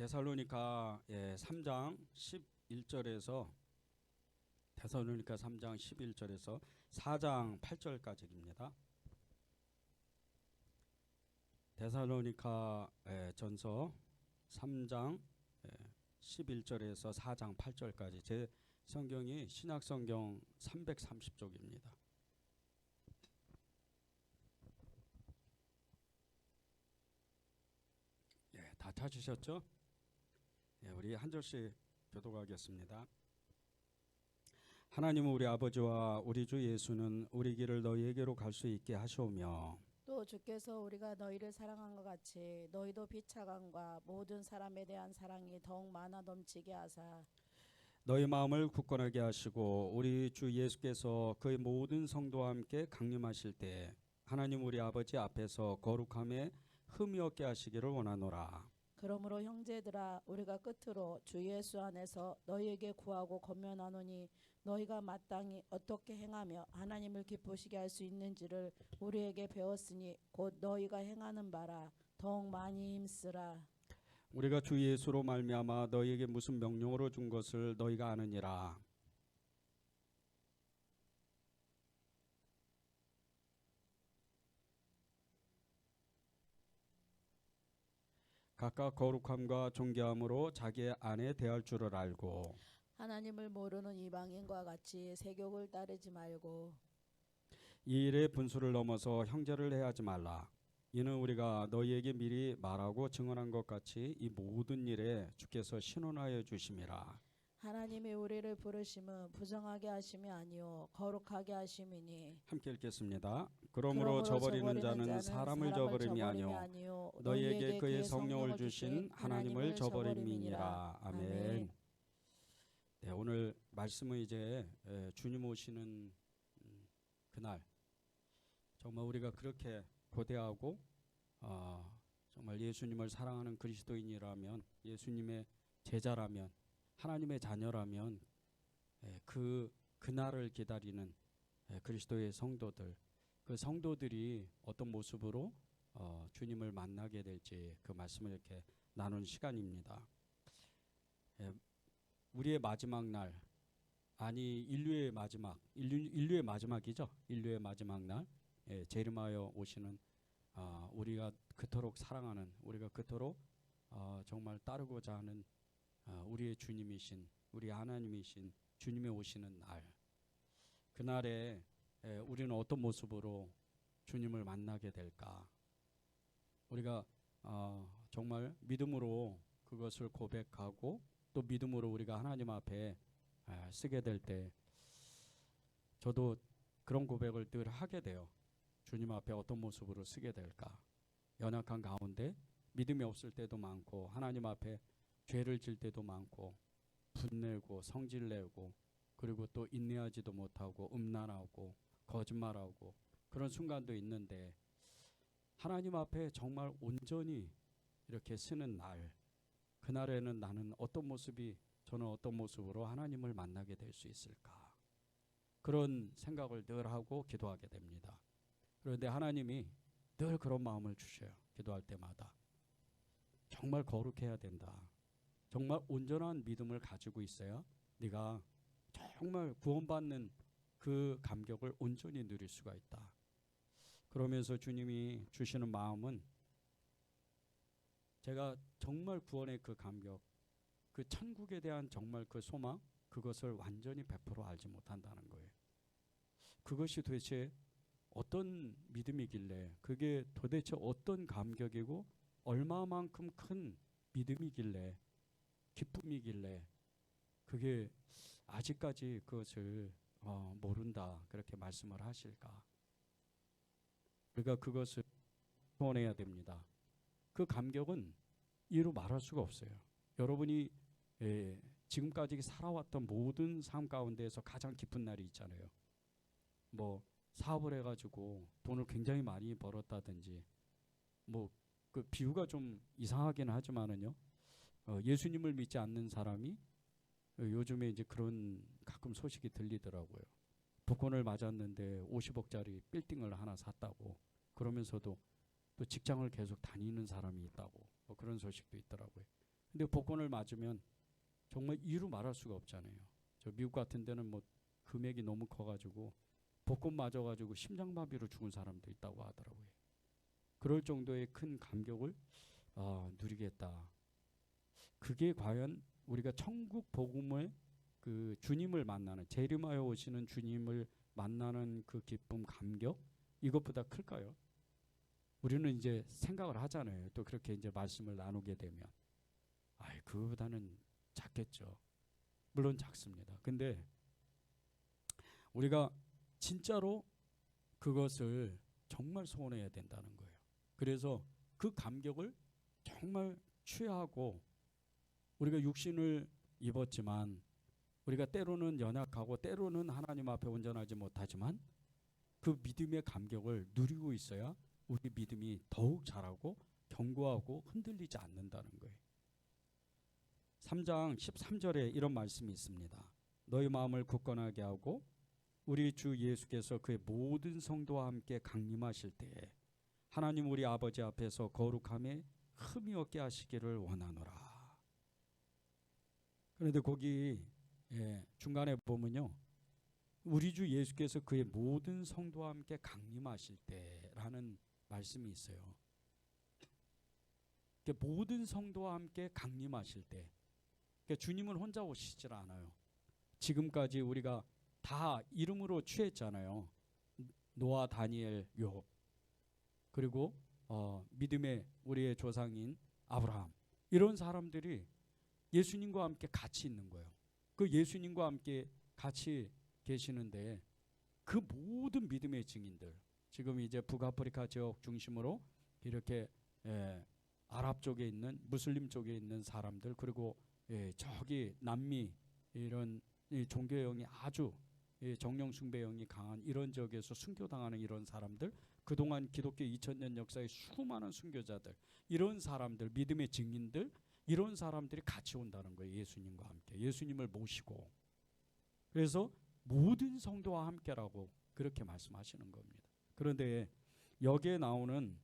데살로니가 3장 11절에서 데살로니가 3장 11절에서 4장 8절까지입니다. 데살로니가 전서 3장 11절에서 4장 8절까지 제 성경이 신약성경 330쪽입니다. 다 찾으셨죠? 우리 한 절씩 교독하겠습니다. 하나님은 우리 아버지와 우리 주 예수는 우리 길을 너희에게로 갈 수 있게 하시오며 또 주께서 우리가 너희를 사랑한 것 같이 너희도 비차감과 모든 사람에 대한 사랑이 더욱 많아 넘치게 하사 너희 마음을 굳건하게 하시고 우리 주 예수께서 그의 모든 성도와 함께 강림하실 때 하나님 우리 아버지 앞에서 거룩함에 흠이 없게 하시기를 원하노라. 그러므로 형제들아 우리가 끝으로 주 예수 안에서 너희에게 구하고 권면하노니 너희가 마땅히 어떻게 행하며 하나님을 기쁘시게 할 수 있는지를 우리에게 배웠으니 곧 너희가 행하는 바라 더욱 많이 힘쓰라. 우리가 주 예수로 말미암아 너희에게 무슨 명령으로 준 것을 너희가 아느니라. 각각 거룩함과 존귀함으로 자기의 아내 대할 줄을 알고 하나님을 모르는 이방인과 같이 세욕을 따르지 말고 이 일의 분수를 넘어서 형제를 해하지 말라. 이는 우리가 너희에게 미리 말하고 증언한 것 같이 이 모든 일에 주께서 신원하여 주심이라. 하나님이 우리를 부르심은 부정하게 하심이 아니요 거룩하게 하심이니 함께 읽겠습니다. 그러므로 저버리는 자는 사람을 저버림이 아니요 너희에게 그의 성령을 주신 하나님을 저버림이니라. 아멘. 네, 오늘 말씀은 이제 주님 오시는 그날 정말 우리가 그렇게 고대하고 정말 예수님을 사랑하는 그리스도인이라면 예수님의 제자라면 하나님의 자녀라면 그날을 기다리는 그리스도의 성도들 그 성도들이 어떤 모습으로 주님을 만나게 될지 그 말씀을 이렇게 나눈 시간입니다. 우리의 마지막 날 아니 인류의 마지막이죠. 인류의 마지막 날 재림하여 오시는 우리가 그토록 사랑하는 우리가 그토록 정말 따르고자 하는 우리의 주님이신 우리 하나님이신 주님의 오시는 날 그날에 우리는 어떤 모습으로 주님을 만나게 될까? 우리가 정말 믿음으로 그것을 고백하고 또 믿음으로 우리가 하나님 앞에 쓰게 될 때 저도 그런 고백을 늘 하게 돼요. 주님 앞에 어떤 모습으로 쓰게 될까? 연약한 가운데 믿음이 없을 때도 많고 하나님 앞에 죄를 질 때도 많고 분내고 성질내고 그리고 또 인내하지도 못하고 음란하고 거짓말하고 그런 순간도 있는데 하나님 앞에 정말 온전히 이렇게 쓰는 날 그날에는 저는 어떤 모습으로 하나님을 만나게 될 수 있을까 그런 생각을 늘 하고 기도하게 됩니다. 그런데 하나님이 늘 그런 마음을 주셔요. 기도할 때마다 정말 거룩해야 된다. 정말 온전한 믿음을 가지고 있어야 네가 정말 구원받는 그 감격을 온전히 누릴 수가 있다. 그러면서 주님이 주시는 마음은 제가 정말 구원의 그 감격 그 천국에 대한 정말 그 소망 그것을 완전히 100% 알지 못한다는 거예요. 그것이 도대체 어떤 믿음이길래 그게 도대체 어떤 감격이고 얼마만큼 큰 믿음이길래 기쁨이길래 그게 아직까지 그것을 모른다 그렇게 말씀을 하실까? 우리가 그것을 구원해야 됩니다. 그 감격은 이루 말할 수가 없어요. 여러분이 지금까지 살아왔던 모든 삶 가운데에서 가장 기쁜 날이 있잖아요. 뭐 사업을 해가지고 돈을 굉장히 많이 벌었다든지 뭐 그 비유가 좀 이상하긴 하지만은요. 예수님을 믿지 않는 사람이 요즘에 이제 그런 가끔 소식이 들리더라고요. 복권을 맞았는데 50억짜리 빌딩을 하나 샀다고 그러면서도 또 직장을 계속 다니는 사람이 있다고 뭐 그런 소식도 있더라고요. 근데 복권을 맞으면 정말 이루 말할 수가 없잖아요. 저 미국 같은 데는 뭐 금액이 너무 커가지고 복권 맞아가지고 심장마비로 죽은 사람도 있다고 하더라고요. 그럴 정도의 큰 감격을 누리겠다. 그게 과연 우리가 천국 복음의 그 주님을 만나는, 재림하여 오시는 주님을 만나는 그 기쁨, 감격, 이것보다 클까요? 우리는 이제 생각을 하잖아요. 또 그렇게 이제 말씀을 나누게 되면 그거보다는 작겠죠. 물론 작습니다. 근데 우리가 진짜로 그것을 정말 소원해야 된다는 거예요. 그래서 그 감격을 정말 취하고, 우리가 육신을 입었지만 우리가 때로는 연약하고 때로는 하나님 앞에 온전하지 못하지만 그 믿음의 감격을 누리고 있어야 우리 믿음이 더욱 자라고 견고하고 흔들리지 않는다는 거예요. 3장 13절에 이런 말씀이 있습니다. 너희 마음을 굳건하게 하고 우리 주 예수께서 그의 모든 성도와 함께 강림하실 때에 하나님 우리 아버지 앞에서 거룩함에 흠이 없게 하시기를 원하노라. 그런데 거기 중간에 보면요, 우리 주 예수께서 그의 모든 성도와 함께 강림하실 때라는 말씀이 있어요. 그러니까 모든 성도와 함께 강림하실 때, 그러니까 주님은 혼자 오시질 않아요. 지금까지 우리가 다 이름으로 취했잖아요. 노아, 다니엘, 욥, 그리고 믿음의 우리의 조상인 아브라함, 이런 사람들이 예수님과 함께 같이 있는 거예요. 그 예수님과 함께 같이 계시는데 그 모든 믿음의 증인들, 지금 이제 북아프리카 지역 중심으로 이렇게 아랍 쪽에 있는, 무슬림 쪽에 있는 사람들, 그리고 저기 남미, 이런 종교형이 아주 정령 숭배형이 강한 이런 지역에서 순교당하는 이런 사람들, 그동안 기독교 2000년 역사의 수많은 순교자들, 이런 사람들, 믿음의 증인들, 이런 사람들이 같이 온다는 거예요. 예수님과 함께, 예수님을 모시고. 그래서 모든 성도와 함께라고 그렇게 말씀하시는 겁니다. 그런데 여기에 나오는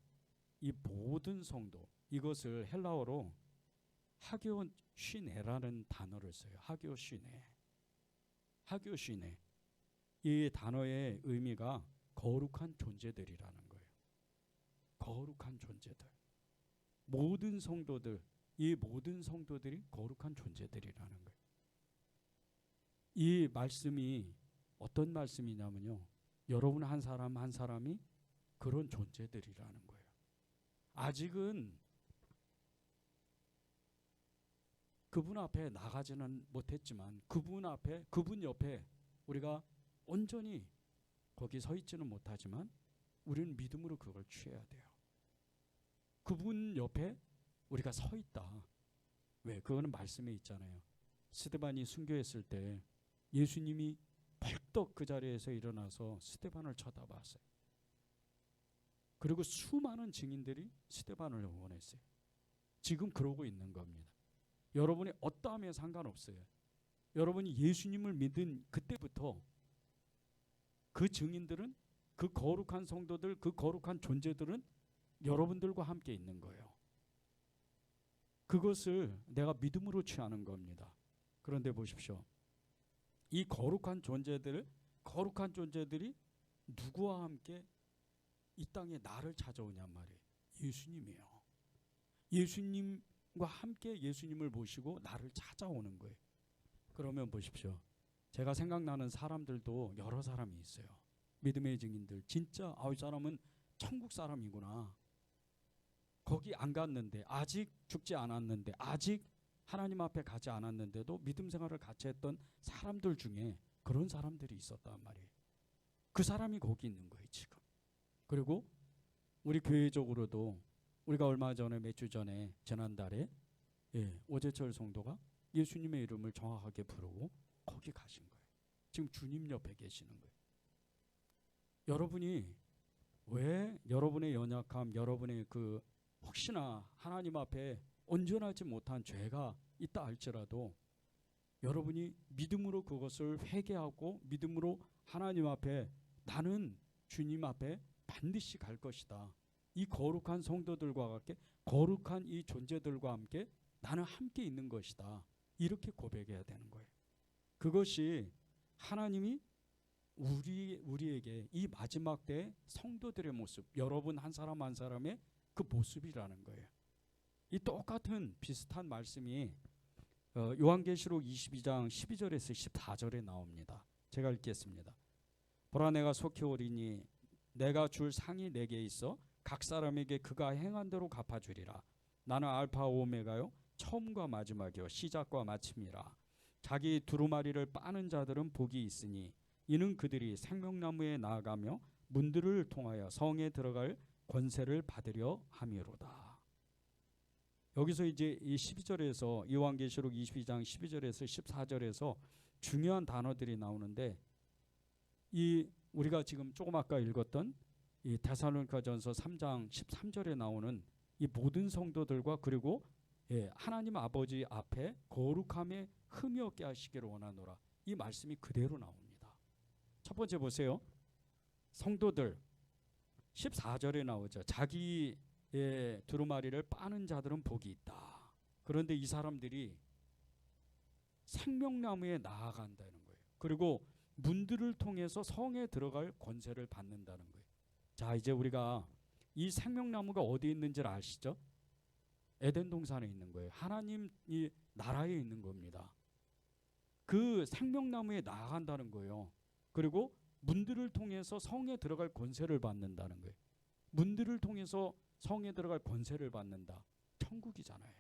이 모든 성도, 이것을 헬라어로 하교시네라는 단어를 써요. 하교시네. 하교시네. 이 단어의 의미가 거룩한 존재들이라는 거예요. 거룩한 존재들. 모든 성도들, 이 모든 성도들이 거룩한 존재들이라는 거예요. 이 말씀이 어떤 말씀이냐면요, 여러분 한 사람 한 사람이 그런 존재들이라는 거예요. 아직은 그분 앞에 나가지는 못했지만 그분 앞에, 그분 옆에 우리가 온전히 거기 서 있지는 못하지만 우리는 믿음으로 그걸 취해야 돼요. 그분 옆에 우리가 서 있다. 왜? 그거는 말씀에 있잖아요. 스데반이 순교했을 때 예수님이 벌떡 그 자리에서 일어나서 스데반을 쳐다봤어요. 그리고 수많은 증인들이 스데반을 응원했어요. 지금 그러고 있는 겁니다. 여러분이 어떠함에 상관없어요. 여러분이 예수님을 믿은 그때부터 그 증인들은, 그 거룩한 성도들, 그 거룩한 존재들은 여러분들과 함께 있는 거예요. 그것을 내가 믿음으로 취하는 겁니다. 그런데 보십시오. 이 거룩한 존재들이 누구와 함께 이 땅에 나를 찾아오냔 말이에요. 예수님이에요. 예수님과 함께 예수님을 모시고 나를 찾아오는 거예요. 그러면 보십시오. 제가 생각나는 사람들도 여러 사람이 있어요. 믿음의 증인들. 진짜 이 사람은 천국 사람이구나. 거기 안 갔는데, 아직 죽지 않았는데, 아직 하나님 앞에 가지 않았는데도 믿음 생활을 같이 했던 사람들 중에 그런 사람들이 있었단 말이에요. 그 사람이 거기 있는 거예요, 지금. 그리고 우리 교회적으로도 우리가 얼마 전에, 몇 주 전에, 지난달에 오재철 성도가 예수님의 이름을 정확하게 부르고 거기 가신 거예요. 지금 주님 옆에 계시는 거예요. 여러분이 왜 여러분의 연약함, 여러분의 그 혹시나 하나님 앞에 온전하지 못한 죄가 있다 할지라도 여러분이 믿음으로 그것을 회개하고 믿음으로 하나님 앞에, 나는 주님 앞에 반드시 갈 것이다. 이 거룩한 성도들과 함께, 거룩한 이 존재들과 함께 나는 함께 있는 것이다. 이렇게 고백해야 되는 거예요. 그것이 하나님이 우리에게 이 마지막 때 성도들의 모습, 여러분 한 사람 한 사람의 그 모습이라는 거예요. 이 똑같은 비슷한 말씀이 요한계시록 22장 12절에서 14절에 나옵니다. 제가 읽겠습니다. 보라 내가 속히 오리니 내가 줄 상이 내게 있어 각 사람에게 그가 행한 대로 갚아주리라. 나는 알파 오메가요 처음과 마지막이요 시작과 마침이라. 자기 두루마리를 빠는 자들은 복이 있으니 이는 그들이 생명나무에 나아가며 문들을 통하여 성에 들어갈 권세를 받으려 함이로다. 여기서 이제 이 12절에서 요한계시록 22장 12절에서 14절에서 중요한 단어들이 나오는데, 이 우리가 지금 조금 아까 읽었던 이 데살로니가전서 3장 13절에 나오는 이 모든 성도들과 그리고 하나님 아버지 앞에 거룩함에 흠이 없게 하시기를 원하노라, 이 말씀이 그대로 나옵니다. 첫 번째 보세요. 성도들 14절에 나오죠. 자기의 두루마리를 빠는 자들은 복이 있다. 그런데 이 사람들이 생명나무에 나아간다는 거예요. 그리고 문들을 통해서 성에 들어갈 권세를 받는다는 거예요. 자, 이제 우리가 이 생명나무가 어디 있는지를 아시죠? 에덴 동산에 있는 거예요. 하나님 이 나라에 있는 겁니다. 그 생명나무에 나아간다는 거예요. 그리고 문들을 통해서 성에 들어갈 권세를 받는다는 거예요. 문들을 통해서 성에 들어갈 권세를 받는다. 천국이잖아요.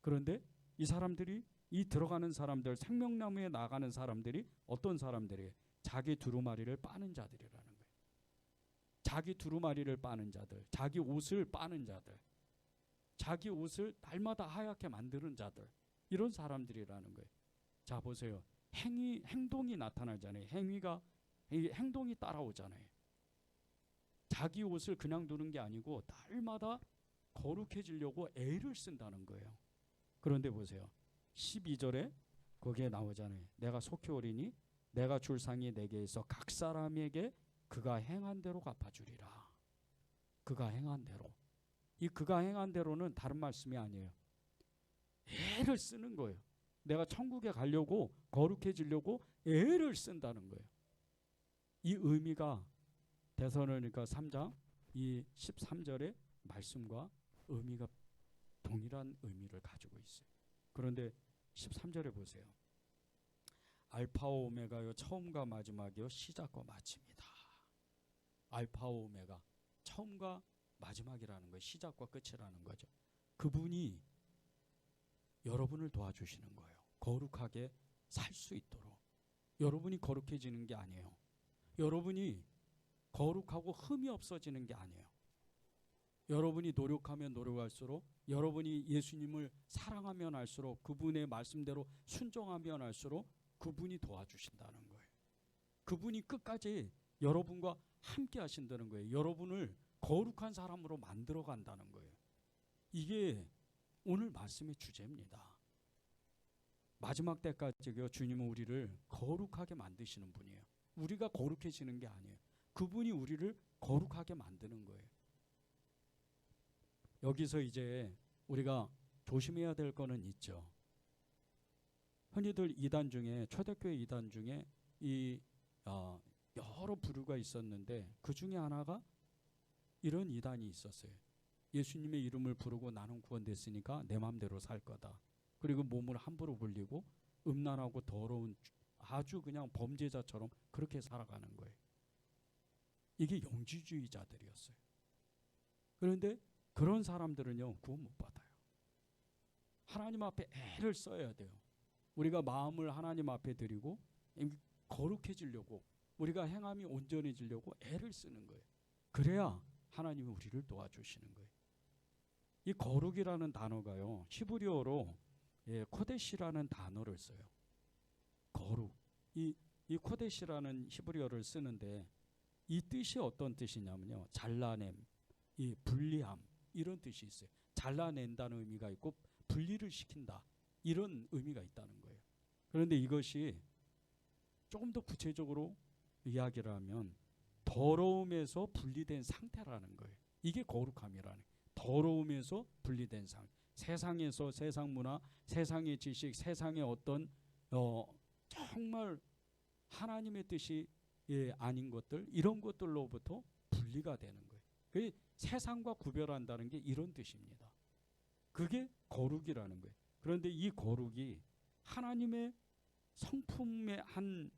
그런데 이 사람들이, 이 들어가는 사람들, 생명나무에 나가는 사람들이 어떤 사람들이에요? 자기 두루마리를 빠는 자들이라는 거예요. 자기 두루마리를 빠는 자들, 자기 옷을 빠는 자들, 자기 옷을 날마다 하얗게 만드는 자들, 이런 사람들이라는 거예요. 자, 보세요. 행동이 나타나잖아요. 행동이 따라오잖아요. 자기 옷을 그냥 두는 게 아니고 날마다 거룩해지려고 애를 쓴다는 거예요. 그런데 보세요. 12절에 거기에 나오잖아요. 내가 속히 오리니 내가 줄 상이 내게 있어 각 사람에게 그가 행한 대로 갚아주리라. 그가 행한 대로. 이 그가 행한 대로는 다른 말씀이 아니에요. 애를 쓰는 거예요. 내가 천국에 가려고, 거룩해지려고 애를 쓴다는 거예요. 이 의미가 데살로니가 3장 이 13절의 말씀과 의미가 동일한 의미를 가지고 있어요. 그런데 13절에 보세요. 알파와 오메가요 처음과 마지막이요 시작과 마침이다. 알파와 오메가, 처음과 마지막이라는 거예요. 시작과 끝이라는 거죠. 그분이 여러분을 도와주시는 거예요. 거룩하게 살 수 있도록. 여러분이 거룩해지는 게 아니에요. 여러분이 거룩하고 흠이 없어지는 게 아니에요. 여러분이 노력하면 노력할수록, 여러분이 예수님을 사랑하면 할수록, 그분의 말씀대로 순종하면 할수록 그분이 도와주신다는 거예요. 그분이 끝까지 여러분과 함께 하신다는 거예요. 여러분을 거룩한 사람으로 만들어 간다는 거예요. 이게 오늘 말씀의 주제입니다. 마지막 때까지요, 주님은 우리를 거룩하게 만드시는 분이에요. 우리가 거룩해지는 게 아니에요. 그분이 우리를 거룩하게 만드는 거예요. 여기서 이제 우리가 조심해야 될 거는 있죠. 흔히들 이단 중에, 초대교회 이단 중에 여러 부류가 있었는데 그 중에 하나가 이런 이단이 있었어요. 예수님의 이름을 부르고 나는 구원됐으니까 내 마음대로 살 거다. 그리고 몸을 함부로 불리고 음란하고 더러운 아주 그냥 범죄자처럼 그렇게 살아가는 거예요. 이게 영지주의자들이었어요. 그런데 그런 사람들은요, 구원 못 받아요. 하나님 앞에 애를 써야 돼요. 우리가 마음을 하나님 앞에 드리고 거룩해지려고, 우리가 행함이 온전해지려고 애를 쓰는 거예요. 그래야 하나님이 우리를 도와주시는 거예요. 이 거룩이라는 단어가요, 히브리어로 코데시라는 단어를 써요. 거룩. 이 코데시라는 히브리어를 쓰는데 이 뜻이 어떤 뜻이냐면요, 잘라냄, 이 분리함, 이런 뜻이 있어요. 잘라낸다는 의미가 있고 분리를 시킨다, 이런 의미가 있다는 거예요. 그런데 이것이 조금 더 구체적으로 이야기를 하면 더러움에서 분리된 상태라는 거예요. 이게 거룩함이라는 거예요. 더러움에서 분리된 상태. 세상에서 세상 문화, 세상의 지식, 세상의 어떤 정말 하나님의 뜻이 아닌 것들, 이런 것들로부터 분리가 되는 거예요. 그 세상과 구별한다는 게 이런 뜻입니다. 그게 거룩이라는 거예요. 그런데 이 거룩이 하나님의 성품의 한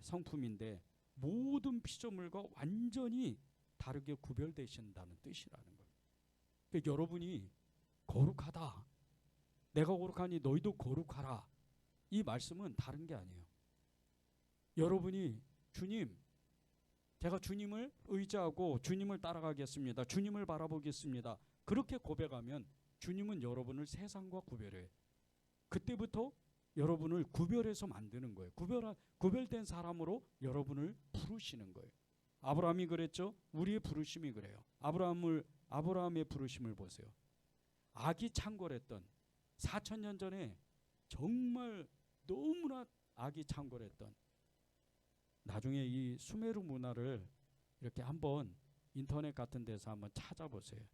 성품인데 모든 피조물과 완전히 다르게 구별되신다는 뜻이라는 거예요. 그러니까 여러분이 거룩하다, 내가 거룩하니 너희도 거룩하라, 이 말씀은 다른 게 아니에요. 여러분이 주님, 제가 주님을 의지하고 주님을 따라가겠습니다, 주님을 바라보겠습니다, 그렇게 고백하면 주님은 여러분을 세상과 구별해요. 그때부터 여러분을 구별해서 만드는 거예요. 구별된 사람으로 여러분을 부르시는 거예요. 아브라함이 그랬죠. 우리의 부르심이 그래요. 아브라함의 부르심을 보세요. 악이 창궐했던 4,000년 전에 정말 너무나 악이 창궐했던, 나중에 이 수메르 문화를 이렇게 한번 인터넷 같은 데서 한번 찾아보세요.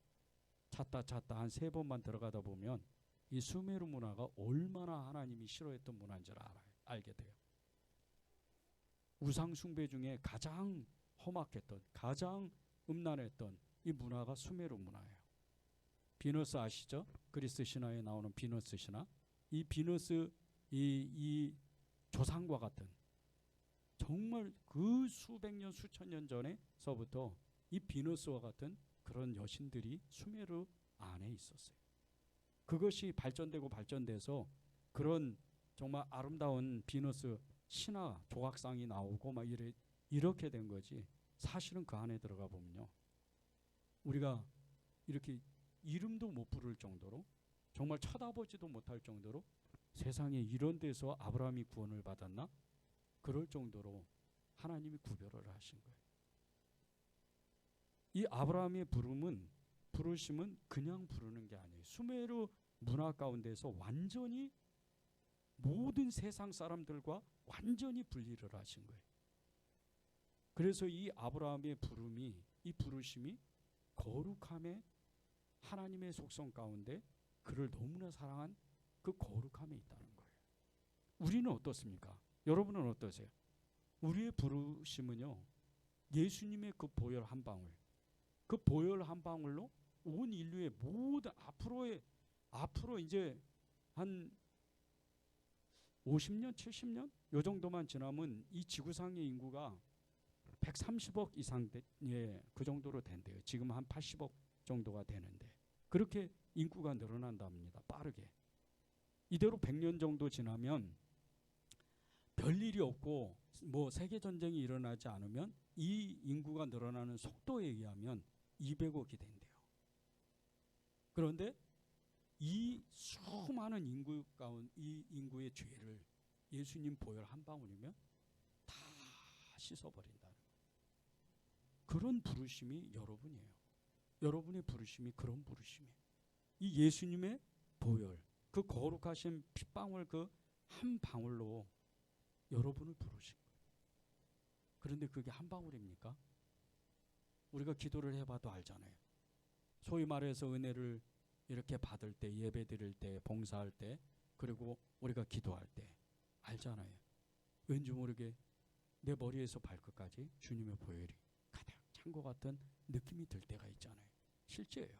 찾다 한 3번만 들어가다 보면 이 수메르 문화가 얼마나 하나님이 싫어했던 문화인지를 알게 돼요. 우상 숭배 중에 가장 험악했던, 가장 음란했던 이 문화가 수메르 문화예요. 비너스 아시죠? 그리스 신화에 나오는 비너스 신화. 이 비너스, 이 조상과 같은, 정말 그 수백 년 수천 년 전에서부터 이 비너스와 같은 그런 여신들이 수메르 안에 있었어요. 그것이 발전돼서 그런 정말 아름다운 비너스 신화 조각상이 나오고 막 이렇게 된 거지. 사실은 그 안에 들어가 보면요, 우리가 이렇게 이름도 못 부를 정도로, 정말 쳐다보지도 못할 정도로 세상에 이런 데서 아브라함이 구원을 받았나? 그럴 정도로 하나님이 구별을 하신 거예요. 이 아브라함의 부르심은 그냥 부르는 게 아니에요. 수메르 문화 가운데서 완전히 모든 세상 사람들과 완전히 분리를 하신 거예요. 그래서 이 아브라함의 이 부르심이 거룩함의 하나님의 속성 가운데 그를 너무나 사랑한 그 거룩함에 있다는 거예요. 우리는 어떻습니까? 여러분은 어떠세요? 우리의 부르심은요, 예수님의 그 보혈 한 방울, 그 보혈 한 방울로 온 인류의 모든 앞으로 이제 한 50년, 70년 요 정도만 지나면 이 지구상의 인구가 130억 이상 그 정도로 된대요. 지금 한 80억 정도가 되는데 그렇게 인구가 늘어난답니다. 빠르게. 이대로 100년 정도 지나면 별일이 없고 뭐 세계 전쟁이 일어나지 않으면 이 인구가 늘어나는 속도에 의하면 200억이 된대요. 그런데 이 수많은 이 인구의 죄를 예수님 보혈 한 방울이면 다 씻어버린다는 거예요. 그런 부르심이 여러분이에요. 여러분의 부르심이 그런 부르심이에요. 이 예수님의 보혈, 그 거룩하신 핏방울 그 한 방울로 여러분을 부르신 거예요. 그런데 그게 한 방울입니까? 우리가 기도를 해봐도 알잖아요. 소위 말해서 은혜를 이렇게 받을 때, 예배 드릴 때, 봉사할 때, 그리고 우리가 기도할 때 알잖아요. 왠지 모르게 내 머리에서 발끝까지 주님의 보혈이 가득 찬 것 같은 느낌이 들 때가 있잖아요. 실제예요.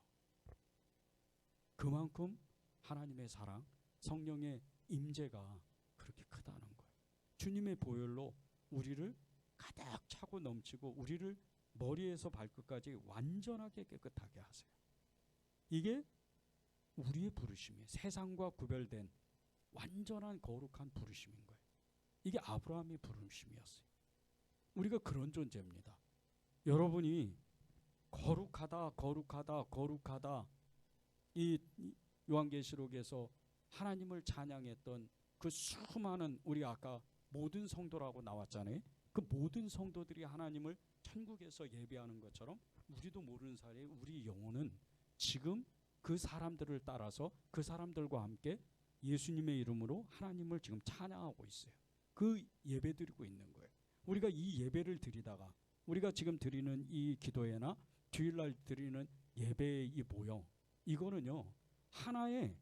그만큼 하나님의 사랑, 성령의 임재가 그렇게 크다는 거예요. 주님의 보혈로 우리를 가득 차고 넘치고 우리를 머리에서 발끝까지 완전하게 깨끗하게 하세요. 이게 우리의 부르심이에요. 세상과 구별된 완전한 거룩한 부르심인 거예요. 이게 아브라함의 부르심이었어요. 우리가 그런 존재입니다. 여러분이 거룩하다 이 요한계시록에서 하나님을 찬양했던 그 수많은, 우리 아까 모든 성도라고 나왔잖아요. 그 모든 성도들이 하나님을 천국에서 예배하는 것처럼 우리도 모르는 사이에 우리 영혼은 지금 그 사람들을 따라서 그 사람들과 함께 예수님의 이름으로 하나님을 지금 찬양하고 있어요. 그 예배 드리고 있는 거예요. 우리가 이 예배를 드리다가 우리가 지금 드리는 이 기도회나 주일날 드리는 예배의 이 모형, 이거는요 하나의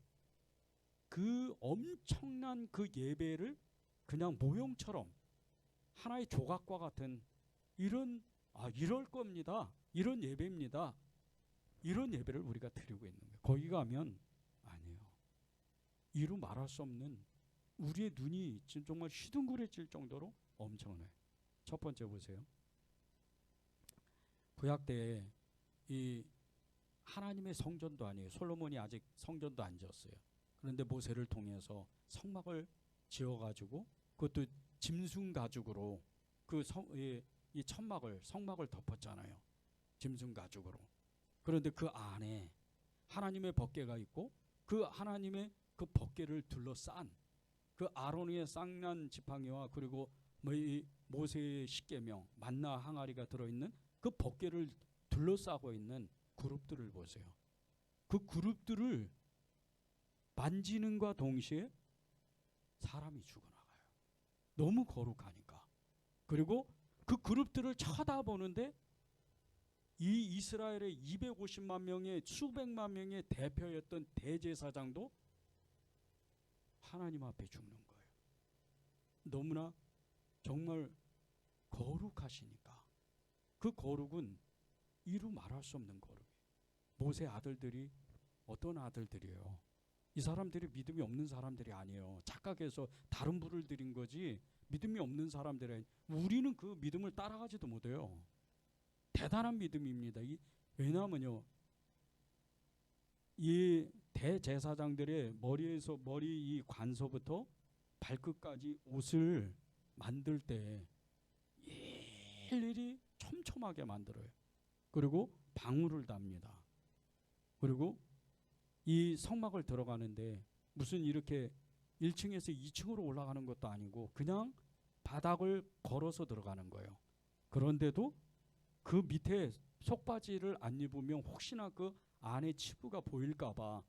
그 엄청난 그 예배를 그냥 모형처럼 하나의 조각과 같은 이런 이럴 겁니다. 이런 예배입니다. 이런 예배를 우리가 드리고 있는 거예요. 거기 가면 아니에요. 이루 말할 수 없는 우리의 눈이 지금 정말 휘둥그레질 정도로 엄청나요. 첫 번째 보세요. 구약 때에 이 하나님의 성전도 아니에요. 솔로몬이 아직 성전도 안 지었어요. 그런데 모세를 통해서 성막을 지어가지고 그것도 짐승 가죽으로 이 성막을 덮었잖아요. 짐승 가죽으로. 그런데 그 안에 하나님의 법궤가 있고 그 하나님의 그 법궤를 둘러싼 그 아론의 쌍난 지팡이와 그리고 이 모세의 십계명 만나 항아리가 들어있는 그 법궤를 둘러싸고 있는 그룹들을 보세요. 그 그룹들을 만지는과 동시에 사람이 죽어나가요. 너무 거룩하니까. 그리고 그 그룹들을 쳐다보는데 이 이스라엘의 250만 명의 수백만 명의 대표였던 대제사장도 하나님 앞에 죽는 거예요. 너무나 정말 거룩하시니까. 그 거룩은 이루 말할 수 없는 거룩이에요. 모세 아들들이 어떤 아들들이에요? 이 사람들이 믿음이 없는 사람들이 아니에요. 착각해서 다른 부를 드린 거지 믿음이 없는 사람들이 우리는 그 믿음을 따라가지도 못해요. 대단한 믿음입니다. 왜냐하면요, 이 대제사장들의 머리 이 관서부터 발끝까지 옷을 만들 때 일일이 촘촘하게 만들어요. 그리고 방울을 답니다. 그리고 이 성막을 들어가는데 무슨 이렇게 1층에서 2층으로 올라가는 것도 아니고 그냥 바닥을 걸어서 들어가는 거예요. 그런데도 그 밑에 속바지를 안 입으면 혹시나 그 안에 치부가 보일까봐,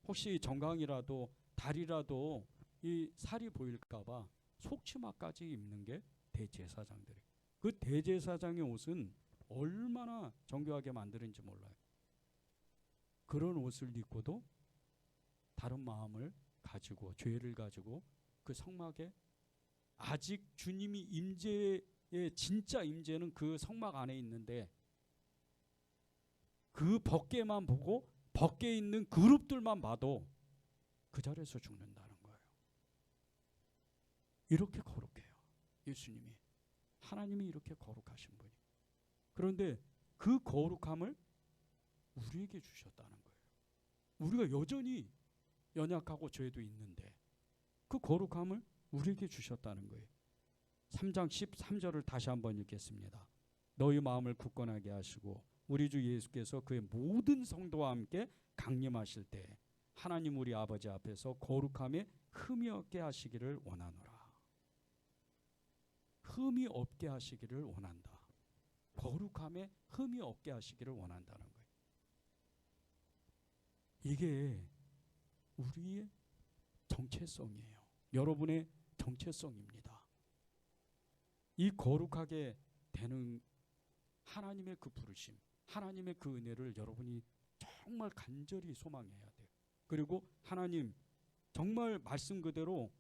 혹시 정강이라도 다리라도 이 살이 보일까봐 속치마까지 입는 게 대제사장들이. 그 대제사장의 옷은 얼마나 정교하게 만드는지 몰라요. 그런 옷을 입고도 다른 마음을 가지고 죄를 가지고 그 성막에 아직 주님이 임재의 진짜 임재는 그 성막 안에 있는데 그 법궤만 보고 법궤에 있는 그룹들만 봐도 그 자리에서 죽는다는 거예요. 이렇게 거룩해요. 예수님이. 하나님이 이렇게 거룩하신 분이. 그런데 그 거룩함을 우리에게 주셨다는 거예요. 우리가 여전히 연약하고 죄도 있는데 그 거룩함을 우리에게 주셨다는 거예요. 3장 13절을 다시 한번 읽겠습니다. 너희 마음을 굳건하게 하시고 우리 주 예수께서 그의 모든 성도와 함께 강림하실 때 하나님 우리 아버지 앞에서 거룩함에 흠이 없게 하시기를 원하노라. 흠이 없게 하시기를 원한다. 거룩함에 흠이 없게 하시기를 원한다는 거예요. 이게 우리의 정체성이에요. 여러분의 정체성입니다. 이 거룩하게 되는 하나님의 그 부르심, 하나님의 그 은혜를 여러분이 정말 간절히 소망해야 돼요. 그리고 하나님 정말 말씀 그대로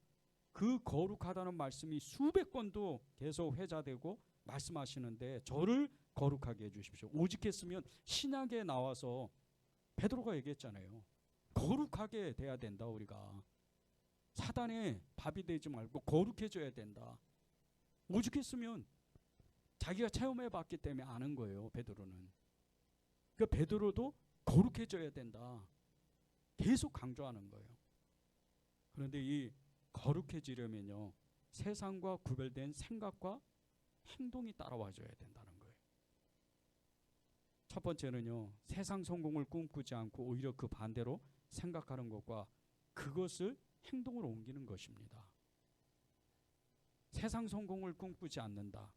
그 거룩하다는 말씀이 수백 번도 계속 회자되고 말씀하시는데 저를 거룩하게 해주십시오. 오직했으면 신약에 나와서 베드로가 얘기했잖아요. 거룩하게 돼야 된다. 우리가 사단의 밥이 되지 말고 거룩해져야 된다. 오죽했으면 자기가 체험해봤기 때문에 아는 거예요. 베드로는. 그 베드로도 거룩해져야 된다. 계속 강조하는 거예요. 그런데 이 거룩해지려면요, 세상과 구별된 생각과 행동이 따라와줘야 된다는 거예요. 첫 번째는요, 세상 성공을 꿈꾸지 않고 오히려 그 반대로 생각하는 것과 그것을 행동으로 옮기는 것입니다. 세상 성공을 꿈꾸지 않는다.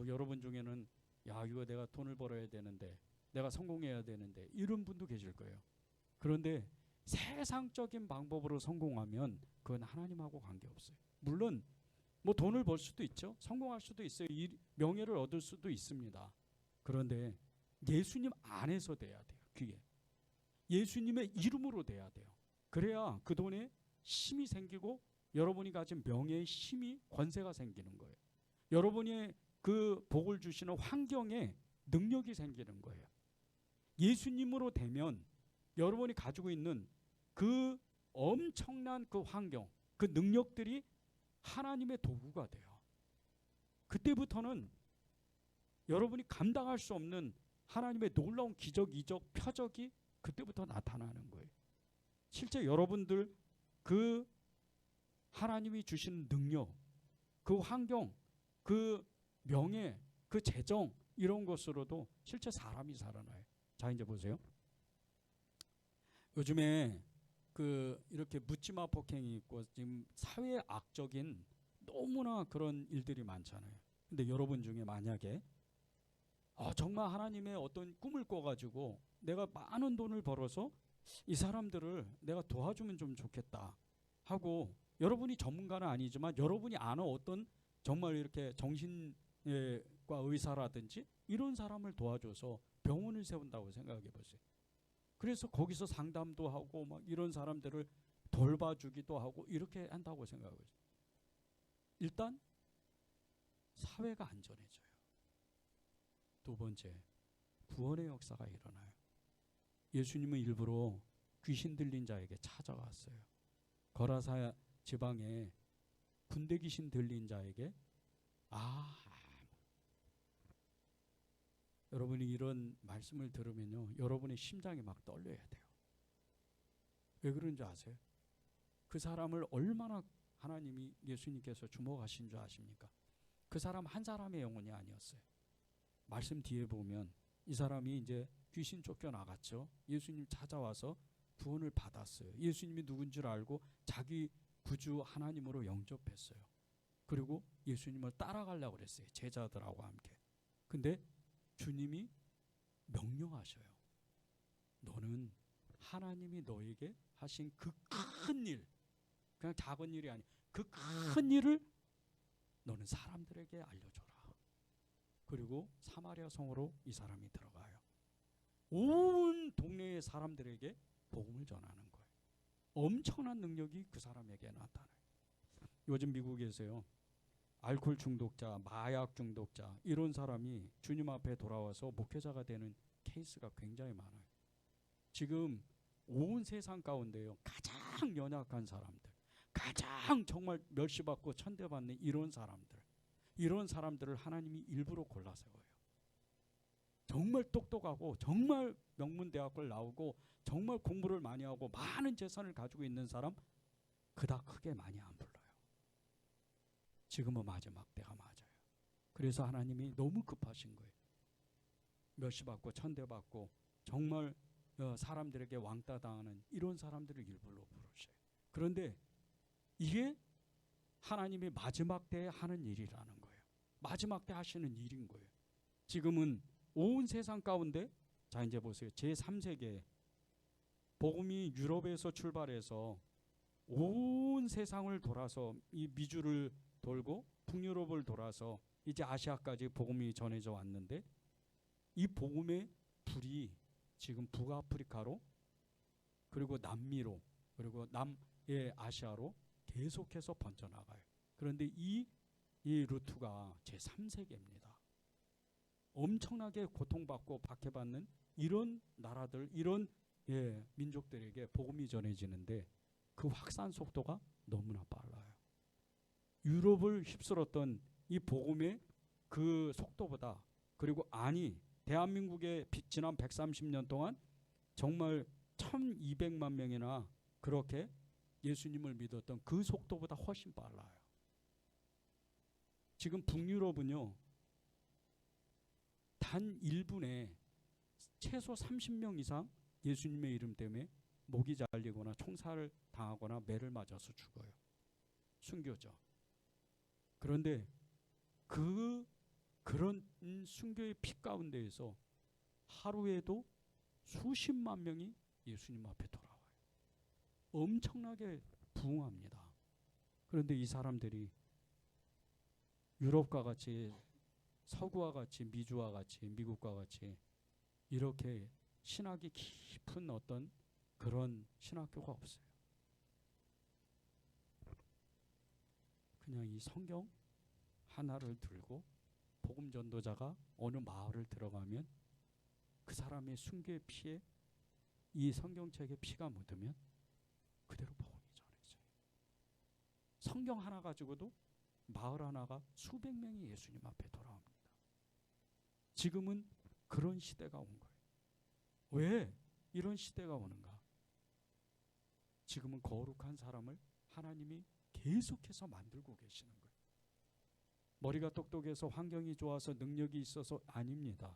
여러분 중에는 이거 내가 돈을 벌어야 되는데, 내가 성공해야 되는데 이런 분도 계실 거예요. 그런데 세상적인 방법으로 성공하면 그건 하나님하고 관계없어요. 물론 뭐 돈을 벌 수도 있죠. 성공할 수도 있어요. 명예를 얻을 수도 있습니다. 그런데 예수님 안에서 돼야 돼요. 그게 예수님의 이름으로 돼야 돼요. 그래야 그 돈에 힘이 생기고 여러분이 가진 명예의 힘이 권세가 생기는 거예요. 여러분이 그 복을 주시는 환경에 능력이 생기는 거예요. 예수님으로 되면 여러분이 가지고 있는 그 엄청난 그 환경, 그 능력들이 하나님의 도구가 돼요. 그때부터는 여러분이 감당할 수 없는 하나님의 놀라운 기적, 이적, 표적이 그때부터 나타나는 거예요. 실제 여러분들 그 하나님이 주신 능력, 그 환경, 그 명예, 그 재정 이런 것으로도 실제 사람이 살아나요. 자, 이제 보세요. 요즘에 그 이렇게 묻지마 폭행이 있고 지금 사회 악적인 너무나 그런 일들이 많잖아요. 근데 여러분 중에 만약에 정말 하나님의 어떤 꿈을 꿔가지고 내가 많은 돈을 벌어서 이 사람들을 내가 도와주면 좀 좋겠다 하고, 여러분이 전문가는 아니지만 여러분이 아는 어떤 정말 이렇게 정신과 의사라든지 이런 사람을 도와줘서 병원을 세운다고 생각해 보세요. 그래서 거기서 상담도 하고 막 이런 사람들을 돌봐주기도 하고 이렇게 한다고 생각해 보세요. 일단 사회가 안전해져요. 두 번째, 구원의 역사가 일어나요. 예수님은 일부러 귀신 들린 자에게 찾아갔어요. 거라사 지방에 군대 귀신 들린 자에게 여러분이 이런 말씀을 들으면요, 여러분의 심장이 막 떨려야 돼요. 왜 그런지 아세요? 그 사람을 얼마나 하나님이 예수님께서 주목하신 줄 아십니까? 그 사람 한 사람의 영혼이 아니었어요. 말씀 뒤에 보면 이 사람이 이제 귀신 쫓겨나갔죠. 예수님 찾아와서 구원을 받았어요. 예수님이 누군 줄 알고 자기 구주 하나님으로 영접했어요. 그리고 예수님을 따라가려고 그랬어요. 제자들하고 함께. 근데 주님이 명령하셔요. 너는 하나님이 너에게 하신 그 큰 일, 그냥 작은 일이 아니, 그 큰 일을 너는 사람들에게 알려줘라. 그리고 사마리아 성으로 이 사람이 들어가요. 온 동네의 사람들에게 복음을 전하는 거예요. 엄청난 능력이 그 사람에게 나타나요. 요즘 미국에서요, 알코올 중독자, 마약 중독자 이런 사람이 주님 앞에 돌아와서 목회자가 되는 케이스가 굉장히 많아요. 지금 온 세상 가운데요, 가장 연약한 사람들, 가장 정말 멸시받고 천대받는 이런 사람들을 하나님이 일부러 골라 세워요. 정말 똑똑하고 정말 명문대학을 나오고 정말 공부를 많이 하고 많은 재산을 가지고 있는 사람 그닥 크게 많이 안 불러요. 지금은 마지막 때가 맞아요. 그래서 하나님이 너무 급하신 거예요. 멸시받고 천대받고 정말 사람들에게 왕따 당하는 이런 사람들을 일부러 부르셔요. 그런데 이게 하나님이 마지막 때에 하는 일이라는 거예요. 마지막 때 하시는 일인 거예요. 지금은 온 세상 가운데, 자 이제 보세요. 제3세계 복음이 유럽에서 출발해서 온 세상을 돌아서 이 미주를 돌고 북유럽을 돌아서 이제 아시아까지 복음이 전해져 왔는데, 이 복음의 불이 지금 북아프리카로 그리고 남미로 그리고 남의 아시아로 계속해서 번져나가요. 그런데 이 루트가 제3세계입니다. 엄청나게 고통받고 박해받는 이런 나라들, 이런 민족들에게 복음이 전해지는데 그 확산 속도가 너무나 빨라요. 유럽을 휩쓸었던 이 복음의 그 속도보다, 그리고 대한민국의 지난 130년 동안 정말 1200만 명이나 그렇게 예수님을 믿었던 그 속도보다 훨씬 빨라요. 지금 북유럽은요, 단 1분에 최소 30명 이상 예수님의 이름 때문에 목이 잘리거나 총살을 당하거나 매를 맞아서 죽어요. 순교죠. 그런데 그런 순교의 피 가운데에서 하루에도 수십만 명이 예수님 앞에 돌아와요. 엄청나게 부흥합니다. 그런데 이 사람들이 유럽과 같이, 서구와 같이, 미주와 같이, 미국과 같이 이렇게 신학이 깊은 어떤 그런 신학교가 없어요. 그냥 이 성경 하나를 들고 복음 전도자가 어느 마을을 들어가면 그 사람의 순교의 피에 이 성경책에 피가 묻으면 그대로 복음이 전해져요. 성경 하나 가지고도 마을 하나가 수백 명이 예수님 앞에 돌아옵니다. 지금은 그런 시대가 온 거예요. 왜 이런 시대가 오는가? 지금은 거룩한 사람을 하나님이 계속해서 만들고 계시는 거예요. 머리가 똑똑해서 환경이 좋아서 능력이 있어서 아닙니다.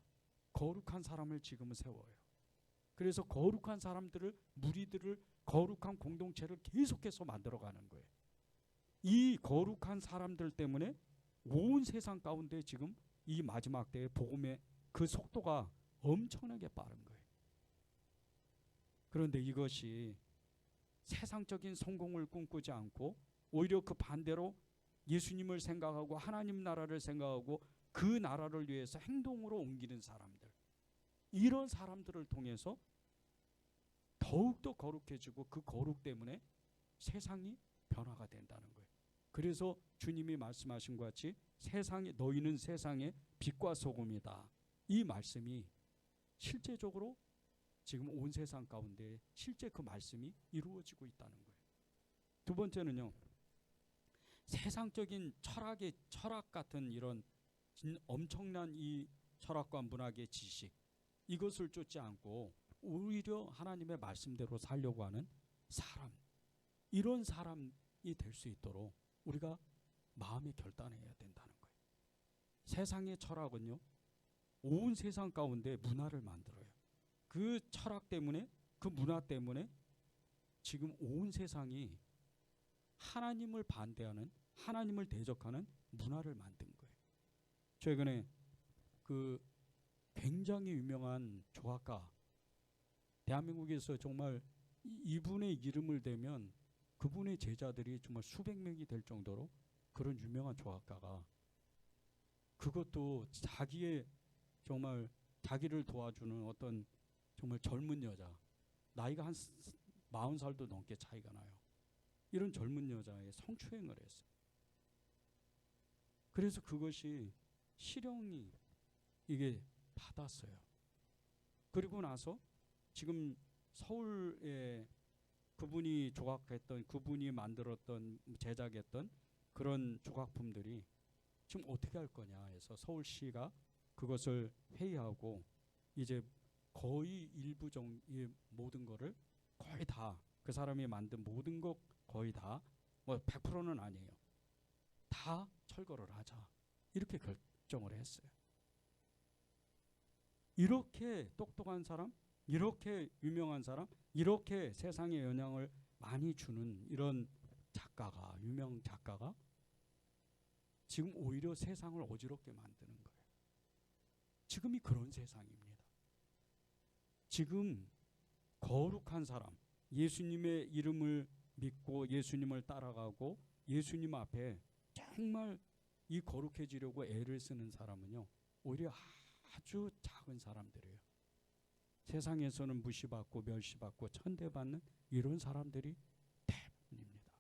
거룩한 사람을 지금은 세워요. 그래서 거룩한 사람들을, 무리들을, 거룩한 공동체를 계속해서 만들어가는 거예요. 이 거룩한 사람들 때문에 온 세상 가운데 지금 이 마지막 때의 복음의 그 속도가 엄청나게 빠른 거예요. 그런데 이것이 세상적인 성공을 꿈꾸지 않고 오히려 그 반대로 예수님을 생각하고 하나님 나라를 생각하고 그 나라를 위해서 행동으로 옮기는 사람들, 이런 사람들을 통해서 더욱더 거룩해지고 그 거룩 때문에 세상이 변화가 된다는 거예요. 그래서 주님이 말씀하신 것 같이 너희는 세상의 빛과 소금이다. 이 말씀이 실제적으로 지금 온 세상 가운데 실제 그 말씀이 이루어지고 있다는 거예요. 두 번째는요, 세상적인 철학 같은 이런 엄청난 이 철학과 문학의 지식, 이것을 쫓지 않고 오히려 하나님의 말씀대로 살려고 하는 사람, 이런 사람이 될 수 있도록 우리가 마음에 결단해야 된다는 거예요. 세상의 철학은요, 온 세상 가운데 문화를 만들어요. 그 철학 때문에, 그 문화 때문에 지금 온 세상이 하나님을 반대하는, 하나님을 대적하는 문화를 만든 거예요. 최근에 그 굉장히 유명한 조학가, 대한민국에서 정말 이분의 이름을 대면 그분의 제자들이 정말 수백 명이 될 정도로 그런 유명한 조학가가, 그것도 자기의 정말 자기를 도와주는 어떤 정말 젊은 여자, 나이가 한 40살도 넘게 차이가 나요. 이런 젊은 여자의 성추행을 했어요. 그래서 그것이 실형이 이게 받았어요. 그리고 나서 지금 서울에 그분이 조각했던, 그분이 만들었던, 제작했던 그런 조각품들이 지금 어떻게 할 거냐 해서 서울시가 그것을 회의하고 이제 거의 일부 정의 모든 거를 거의 다, 그 사람이 만든 모든 것 거의 다, 뭐 100%는 아니에요, 다 철거를 하자, 이렇게 결정을 했어요. 이렇게 똑똑한 사람, 이렇게 유명한 사람, 이렇게 세상에 영향을 많이 주는 이런 작가가, 유명 작가가 지금 오히려 세상을 어지럽게 만드는 거예요. 지금이 그런 세상입니다. 지금 거룩한 사람, 예수님의 이름을 믿고 예수님을 따라가고 예수님 앞에 정말 이 거룩해지려고 애를 쓰는 사람은요, 오히려 아주 작은 사람들이에요. 세상에서는 무시받고 멸시받고 천대받는 이런 사람들이 대부분입니다.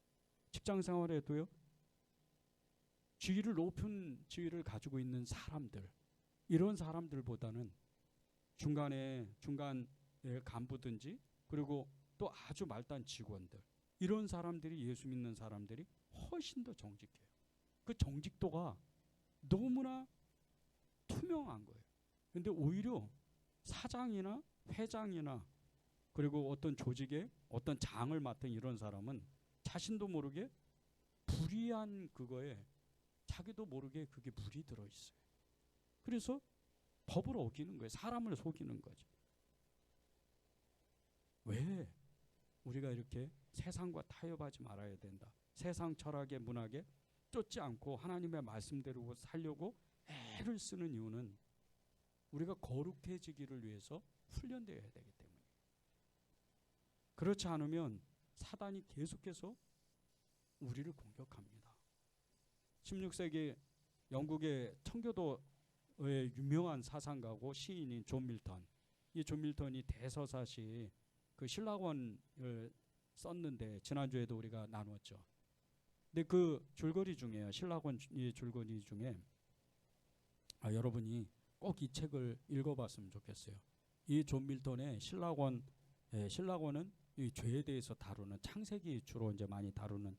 직장 생활에도요, 지위를 높은 지위를 가지고 있는 사람들, 이런 사람들보다는 중간에 간부든지, 그리고 또 아주 말단 직원들, 이런 사람들이, 예수 믿는 사람들이 훨씬 더 정직해요. 그 정직도가 너무나 투명한 거예요. 근데 오히려 사장이나 회장이나 그리고 어떤 조직의 어떤 장을 맡은 이런 사람은 자신도 모르게 불의한 그거에 자기도 모르게 그게 물이 들어있어요. 그래서 법을 어기는 거예요. 사람을 속이는 거죠. 왜 우리가 이렇게 세상과 타협하지 말아야 된다, 세상 철학의 문학에 쫓지 않고 하나님의 말씀대로 살려고 애를 쓰는 이유는 우리가 거룩해지기를 위해서 훈련되어야 되기 때문이에요. 그렇지 않으면 사단이 계속해서 우리를 공격합니다. 16세기 영국의 청교도의 유명한 사상가고 시인인 존 밀턴, 이 존 밀턴이 대서사시 그 신라권을 썼는데 지난주에도 우리가 나누었죠. 근데 그 줄거리 중에요. 신라권 이 줄거리 중에 여러분이 꼭 이 책을 읽어봤으면 좋겠어요. 이 존 밀턴의 신라권은 이 죄에 대해서 다루는 창세기 주로 이제 많이 다루는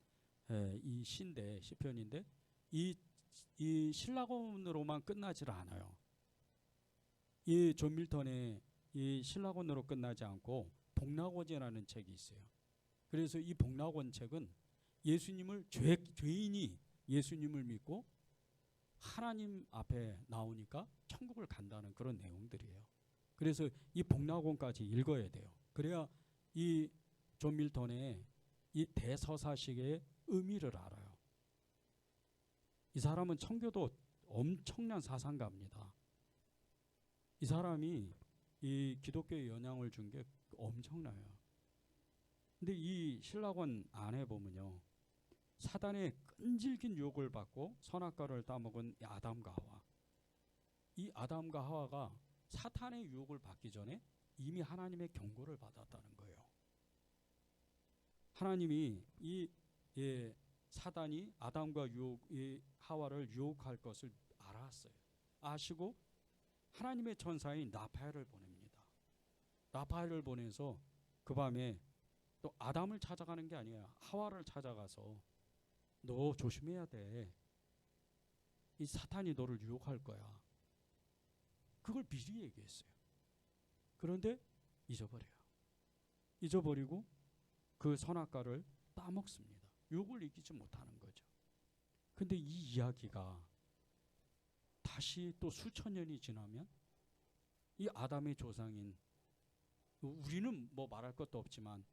이 시편인데 이 신라권으로만 끝나지를 않아요. 이 존 밀턴의 이 신라권으로 끝나지 않고 복락원이라는 책이 있어요. 그래서 이 복락원 책은 예수님을 죄인이 예수님을 믿고 하나님 앞에 나오니까 천국을 간다는 그런 내용들이에요. 그래서 이 복락원까지 읽어야 돼요. 그래야 이 존 밀턴의 이 대서사식의 의미를 알아요. 이 사람은 청교도 엄청난 사상가입니다. 이 사람이 이 기독교에 영향을 준 게 엄청나요. 근데 이 신라권 안에 보면요, 사단의 끈질긴 유혹을 받고 선악과를 따먹은 아담과 하와, 이 아담과 하와가 사탄의 유혹을 받기 전에 이미 하나님의 경고를 받았다는 거예요. 하나님이 사단이 아담과 하와를 유혹할 것을 알았어요. 아시고 하나님의 천사인 라파엘을 보냅니다. 라파엘을 보내서 그 밤에 또 아담을 찾아가는 게 아니에요. 하와를 찾아가서 너 조심해야 돼. 이 사탄이 너를 유혹할 거야. 그걸 미리 얘기했어요. 그런데 잊어버려요. 잊어버리고 그 선악과를 따먹습니다. 유혹을 이기지 못하는 거죠. 근데 이 이야기가 다시 또 수천 년이 지나면 이 아담의 조상인, 우리는 뭐 말할 것도 없지만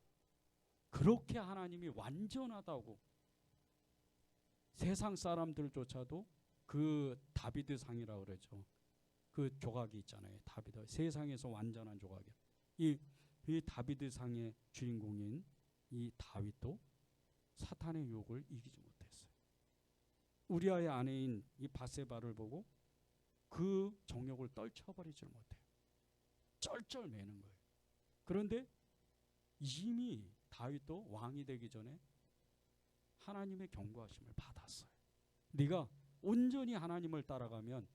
그렇게 하나님이 완전하다고 세상 사람들조차도 그 다비드 상이라고 그러죠. 그 조각이 있잖아요. 다비드, 세상에서 완전한 조각이. 이 다비드 상의 주인공인 이 다윗도 사탄의 유혹을 이기지 못했어요. 우리아의 아내인 이 바세바를 보고 그 정욕을 떨쳐버리지 못해요. 쩔쩔매는 거예요. 그런데 이미 다윗도 왕이 되기 전에 하나님의 경고하심을 받았어요. 네가 온전히 하나님을 따라가면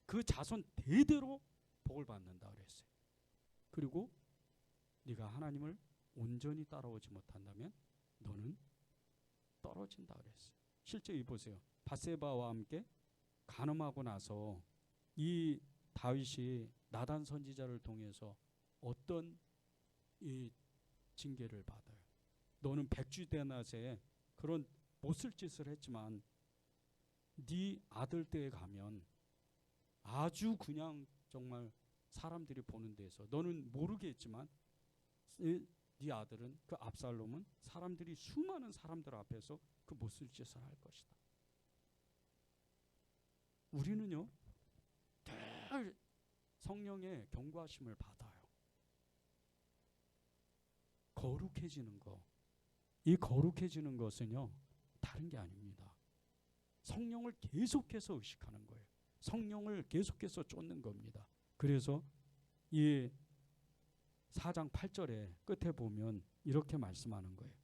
그 자손 대대로 복을 받는다 그랬어요. 그리고 네가 하나님을 온전히 따라오지 못한다면 너는 떨어진다 그랬어요. 실제 이 보세요. 바세바와 함께 간음하고 나서 이 다윗이 나단 선지자를 통해서 어떤 이 징계를 받아요. 너는 백주대낮에 그런 못쓸 짓을 했지만 네 아들 때에 가면 아주 그냥 정말 사람들이 보는 데서 너는 모르겠지만 네 아들은, 그 압살롬은 사람들이 수많은 사람들 앞에서 그 못쓸 짓을 할 것이다. 우리는요 늘 성령의 경고하심을 받아요. 거룩해지는 거, 이 거룩해지는 것은요 다른 게 아닙니다. 성령을 계속해서 의식하는 거예요. 성령을 계속해서 쫓는 겁니다. 그래서 이 4장 8절에 끝에 보면 이렇게 말씀하는 거예요.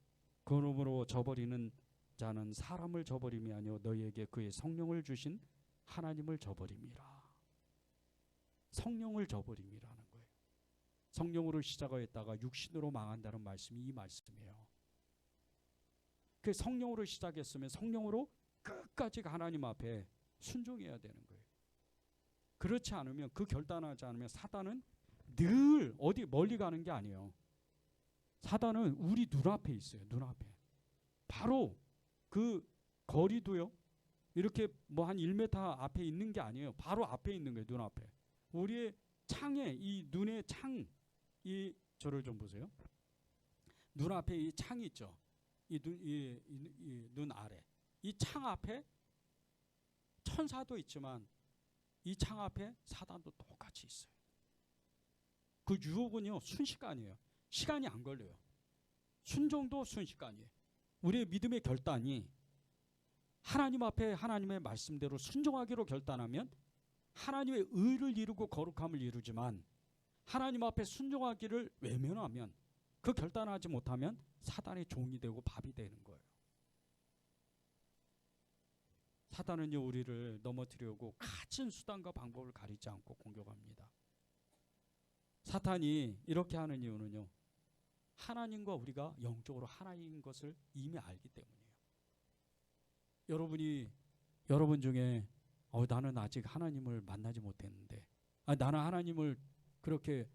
그러므로 저버리는 자는 사람을 저버림이 아니요 너희에게 그의 성령을 주신 하나님을 저버림이라. 성령을 저버림이라는 거예요. 성령으로 시작하였다가 육신으로 망한다는 말씀이 이 말씀이에요. 그 성령으로 시작했으면 성령으로 끝까지 하나님 앞에 순종해야 되는 거예요. 그렇지 않으면, 그 결단하지 않으면 사단은 늘 어디 멀리 가는 게 아니에요. 사단은 우리 눈앞에 있어요. 눈앞에. 바로 그 거리도요. 이렇게 뭐 한 1m 앞에 있는 게 아니에요. 바로 앞에 있는 거예요. 눈앞에. 우리의 창에, 이 눈의 창, 이 저를 좀 보세요. 눈앞에 이 창이 있죠. 이 눈 아래. 이 창 앞에 천사도 있지만 이 창 앞에 사단도 똑같이 있어요. 그 유혹은요 순식간이에요. 시간이 안 걸려요. 순종도 순식간이에요. 우리의 믿음의 결단이 하나님 앞에 하나님의 말씀대로 순종하기로 결단하면 하나님의 의를 이루고 거룩함을 이루지만 하나님 앞에 순종하기를 외면하면, 그 결단하지 못하면 사단의 종이 되고 밥이 되는 거예요. 사단은요, 우리를 넘어뜨리려고 갖은 수단과 방법을 가리지 않고 공격합니다. 사탄이 이렇게 하는 이유는요, 하나님과 우리가 영적으로 하나인 것을 이미 알기 때문이에요. 여러분 중에 나는 아직 하나님을 만나지 못했는데, 나는 하나님을 그렇게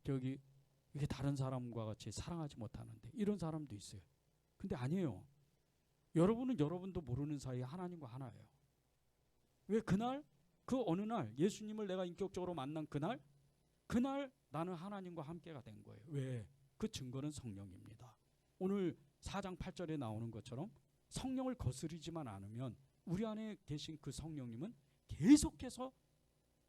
이렇게 다른 사람과 같이 사랑하지 못하는데, 이런 사람도 있어요. 근데 아니에요. 여러분은 여러분도 모르는 사이에 하나님과 하나예요. 왜 그 어느 날 예수님을 내가 인격적으로 만난 그날 나는 하나님과 함께가 된 거예요. 왜? 그 증거는 성령입니다. 오늘 4장 8절에 나오는 것처럼 성령을 거스르지만 않으면 우리 안에 계신 그 성령님은 계속해서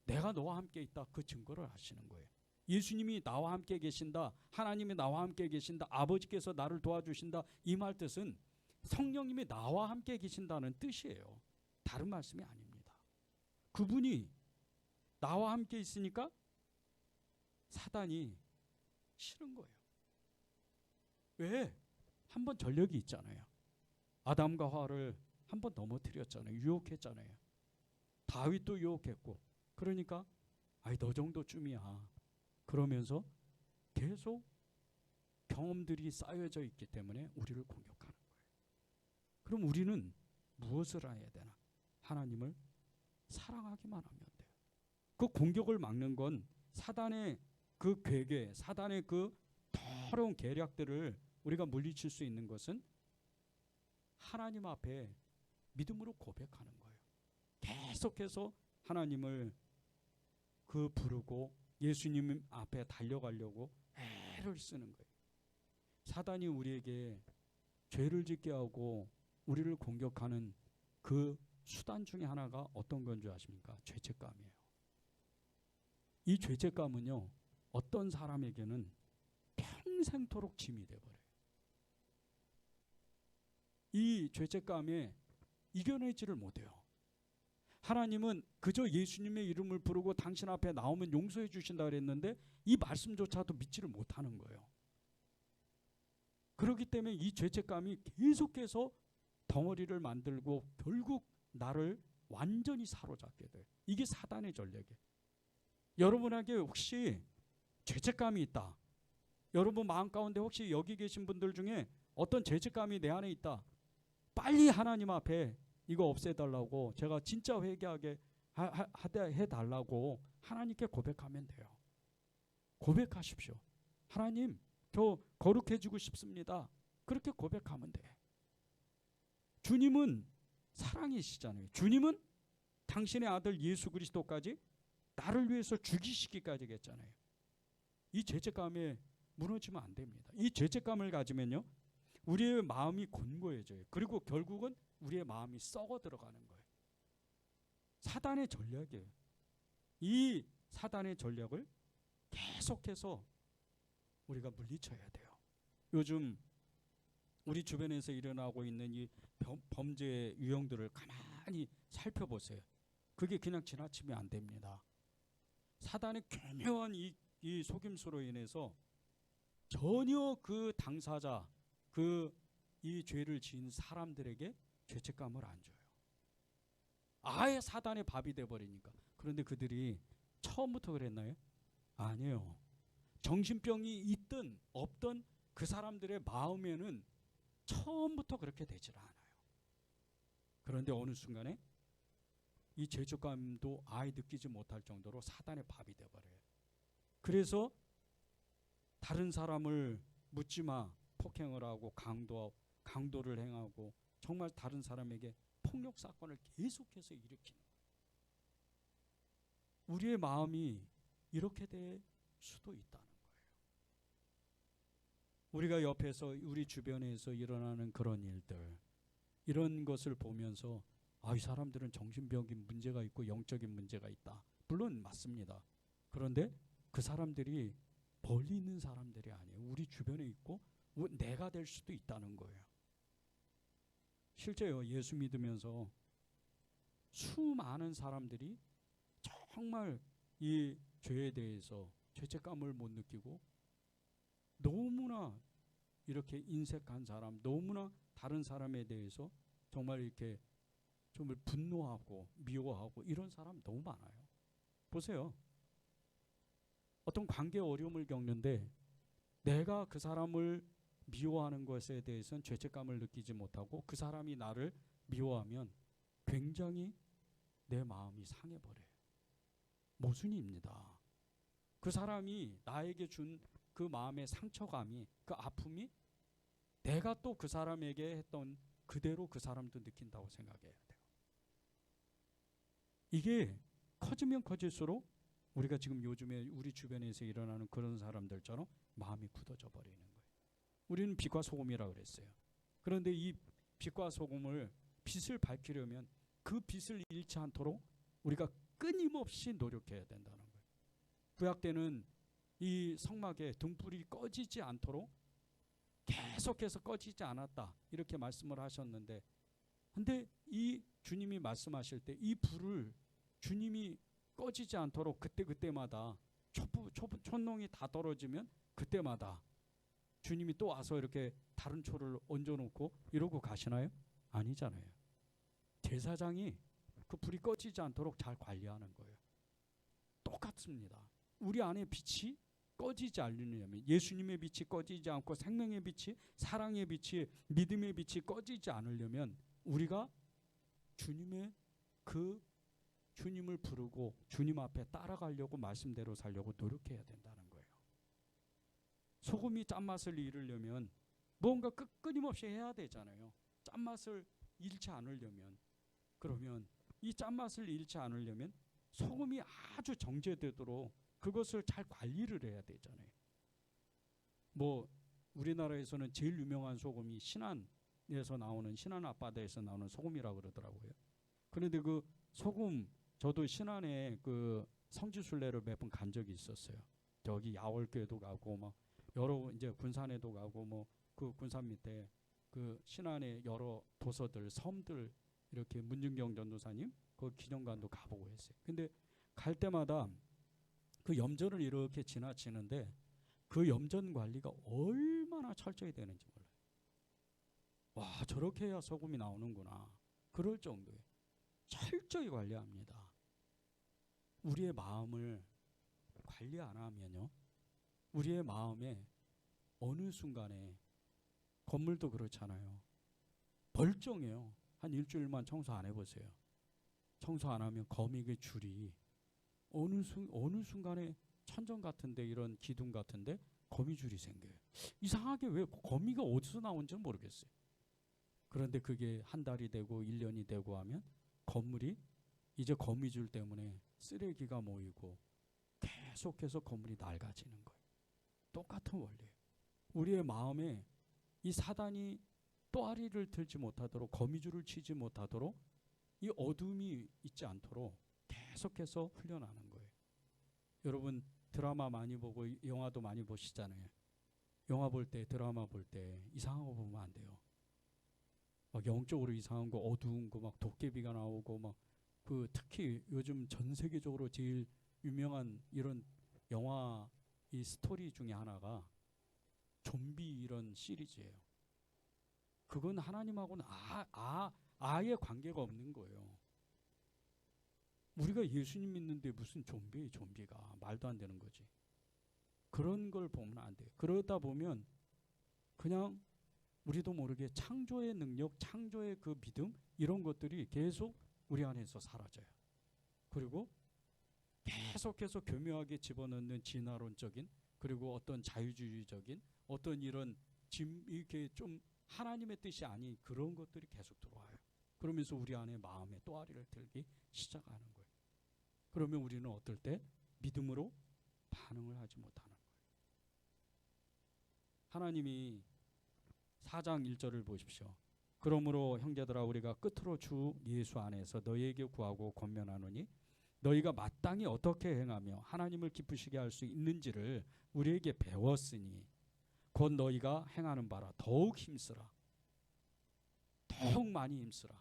내가 너와 함께 있다, 그 증거를 하시는 거예요. 예수님이 나와 함께 계신다, 하나님이 나와 함께 계신다, 아버지께서 나를 도와주신다, 이 말 뜻은 성령님이 나와 함께 계신다는 뜻이에요. 다른 말씀이 아닙니다. 그분이 나와 함께 있으니까 사단이 싫은 거예요. 왜? 한번 전력이 있잖아요. 아담과 하와를 한번 넘어뜨렸잖아요. 유혹했잖아요. 다윗도 유혹했고, 그러니까 너 정도쯤이야, 그러면서 계속 경험들이 쌓여져 있기 때문에 우리를 공격하는 거예요. 그럼 우리는 무엇을 해야 되나? 하나님을 사랑하기만 하면 돼요. 그 공격을 막는 건 사단의 그 괴계, 사단의 그 더러운 계략들을 우리가 물리칠 수 있는 것은 하나님 앞에 믿음으로 고백하는 거예요. 계속해서 하나님을 부르고 예수님 앞에 달려가려고 애를 쓰는 거예요. 사단이 우리에게 죄를 짓게 하고 우리를 공격하는 그 수단 중에 하나가 어떤 건 줄 아십니까? 죄책감이에요. 이 죄책감은요, 어떤 사람에게는 평생토록 짐이 돼버려요. 이 죄책감에 이겨내지를 못해요. 하나님은 그저 예수님의 이름을 부르고 당신 앞에 나오면 용서해 주신다 그랬는데 이 말씀조차도 믿지를 못하는 거예요. 그렇기 때문에 이 죄책감이 계속해서 덩어리를 만들고 결국 나를 완전히 사로잡게 돼요. 이게 사단의 전략이에요. 여러분에게 혹시 죄책감이 있다, 여러분 마음 가운데 혹시 여기 계신 분들 중에 어떤 죄책감이 내 안에 있다, 빨리 하나님 앞에 이거 없애달라고, 제가 진짜 회개하게 해달라고 하나님께 고백하면 돼요. 고백하십시오. 하나님, 저 거룩해지고 싶습니다. 그렇게 고백하면 돼. 주님은 사랑이시잖아요. 주님은 당신의 아들 예수 그리스도까지 나를 위해서 죽이시기까지 했잖아요. 이 죄책감에 무너지면 안 됩니다. 이 죄책감을 가지면요, 우리의 마음이 곤고해져요. 그리고 결국은 우리의 마음이 썩어 들어가는 거예요. 사단의 전략이에요. 이 사단의 전략을 계속해서 우리가 물리쳐야 돼요. 요즘 우리 주변에서 일어나고 있는 이 범죄의 유형들을 가만히 살펴보세요. 그게 그냥 지나치면 안 됩니다. 사단의 교묘한 이 속임수로 인해서 전혀 그 당사자, 이 죄를 지은 사람들에게 죄책감을 안 줘요. 아예 사단의 밥이 돼버리니까. 그런데 그들이 처음부터 그랬나요? 아니에요. 정신병이 있든 없든 그 사람들의 마음에는 처음부터 그렇게 되질 않아요. 그런데 어느 순간에 이 죄책감도 아예 느끼지 못할 정도로 사단의 밥이 돼버려요. 그래서 다른 사람을 묻지마 폭행을 하고 강도를 행하고 정말 다른 사람에게 폭력 사건을 계속해서 일으키는 거예요. 우리의 마음이 이렇게 될 수도 있다는 거예요. 우리가 옆에서 우리 주변에서 일어나는 그런 일들, 이런 것을 보면서 이 사람들은 정신병인 문제가 있고 영적인 문제가 있다. 물론 맞습니다. 그런데 그 사람들이 멀리 있는 사람들이 아니에요. 우리 주변에 있고 내가 될 수도 있다는 거예요. 실제요, 예수 믿으면서 수많은 사람들이 정말 이 죄에 대해서 죄책감을 못 느끼고 너무나 이렇게 인색한 사람, 너무나 다른 사람에 대해서 정말 이렇게 정말 분노하고 미워하고 이런 사람 너무 많아요. 보세요. 어떤 관계 어려움을 겪는데 내가 그 사람을 미워하는 것에 대해서는 죄책감을 느끼지 못하고 그 사람이 나를 미워하면 굉장히 내 마음이 상해버려요. 모순입니다. 그 사람이 나에게 준 그 마음의 상처감이, 그 아픔이 내가 또 그 사람에게 했던 그대로 그 사람도 느낀다고 생각해야 돼요. 이게 커지면 커질수록 우리가 지금 요즘에 우리 주변에서 일어나는 그런 사람들처럼 마음이 굳어져 버리는 거예요. 우리는 빛과 소금이라고 그랬어요. 그런데 이 빛과 소금을 빛을 밝히려면 그 빛을 잃지 않도록 우리가 끊임없이 노력해야 된다는 거예요. 구약 때는 이 성막에 등불이 꺼지지 않도록 계속해서 꺼지지 않았다 이렇게 말씀을 하셨는데, 근데 이 주님이 말씀하실 때 이 불을 주님이 꺼지지 않도록 그때마다 촛농이 다 떨어지면 그때마다 주님이 또 와서 이렇게 다른 초를 얹어놓고 이러고 가시나요? 아니잖아요. 제사장이 그 불이 꺼지지 않도록 잘 관리하는 거예요. 똑같습니다. 우리 안에 빛이 꺼지지 않으려면, 예수님의 빛이 꺼지지 않고 생명의 빛이, 사랑의 빛이, 믿음의 빛이 꺼지지 않으려면 우리가 주님을 부르고 주님 앞에 따라가려고, 말씀대로 살려고 노력해야 된다는 거예요. 소금이 짠맛을 잃으려면 뭔가 끊임없이 해야 되잖아요. 짠맛을 잃지 않으려면. 그러면 이 짠맛을 잃지 않으려면 소금이 아주 정제되도록 그것을 잘 관리를 해야 되잖아요. 뭐 우리나라에서는 제일 유명한 소금이 신안에서 나오는, 신안 앞바다에서 나오는 소금이라고 그러더라고요. 그런데 그 소금, 저도 신안에 그 성지순례를 몇 번 간 적이 있었어요. 저기 야월교회도 가고 막 여러 이제 군산에도 가고 뭐 그 군산 밑에 그 신안의 여러 도서들, 섬들, 이렇게 문중경 전도사님 그 기념관도 가보고 했어요. 근데 갈 때마다 그 염전을 이렇게 지나치는데 그 염전 관리가 얼마나 철저히 되는지 몰라요. 와, 저렇게 해야 소금이 나오는구나. 그럴 정도에 철저히 관리합니다. 우리의 마음을 관리 안 하면요, 우리의 마음에 어느 순간에, 건물도 그렇잖아요. 벌쩡해요. 한 일주일만 청소 안 해보세요. 청소 안 하면 거미의 줄이 어느 순간에 천정 같은데, 이런 기둥 같은데 거미줄이 생겨요. 이상하게 왜 거미가 어디서 나온지 모르겠어요. 그런데 그게 한 달이 되고 1년이 되고 하면 건물이 이제 거미줄 때문에 쓰레기가 모이고 계속해서 건물이 낡아지는 거예요. 똑같은 원리예요. 우리의 마음에 이 사단이 또아리를 들지 못하도록, 거미줄을 치지 못하도록, 이 어둠이 있지 않도록 계속해서 훈련하는 거예요. 여러분 드라마 많이 보고 영화도 많이 보시잖아요. 영화 볼 때, 드라마 볼 때 이상한 거 보면 안 돼요. 막 영적으로 이상한 거, 어두운 거, 막 도깨비가 나오고 막 그 특히 요즘 전 세계적으로 제일 유명한 이런 영화 이 스토리 중에 하나가 좀비 이런 시리즈예요. 그건 하나님하고는 아예 관계가 없는 거예요. 우리가 예수님 믿는데 무슨 좀비가 말도 안 되는 거지. 그런 걸 보면 안 돼요. 그러다 보면 그냥 우리도 모르게 창조의 능력, 창조의 그 믿음, 이런 것들이 계속 우리 안에서 사라져요. 그리고 계속해서 교묘하게 집어넣는 진화론적인, 그리고 어떤 자유주의적인 어떤 이런 이렇게 좀 하나님의 뜻이 아닌 그런 것들이 계속 들어와요. 그러면서 우리 안에 마음에 또아리를 들기 시작하는 거예요. 그러면 우리는 어떨 때 믿음으로 반응을 하지 못하는 거예요. 하나님이 4장 1절을 보십시오. 그러므로 형제들아, 우리가 끝으로 주 예수 안에서 너희에게 구하고 권면하노니 너희가 마땅히 어떻게 행하며 하나님을 기쁘시게 할 수 있는지를 우리에게 배웠으니 곧 너희가 행하는 바라 더욱 힘쓰라. 더욱 많이 힘쓰라.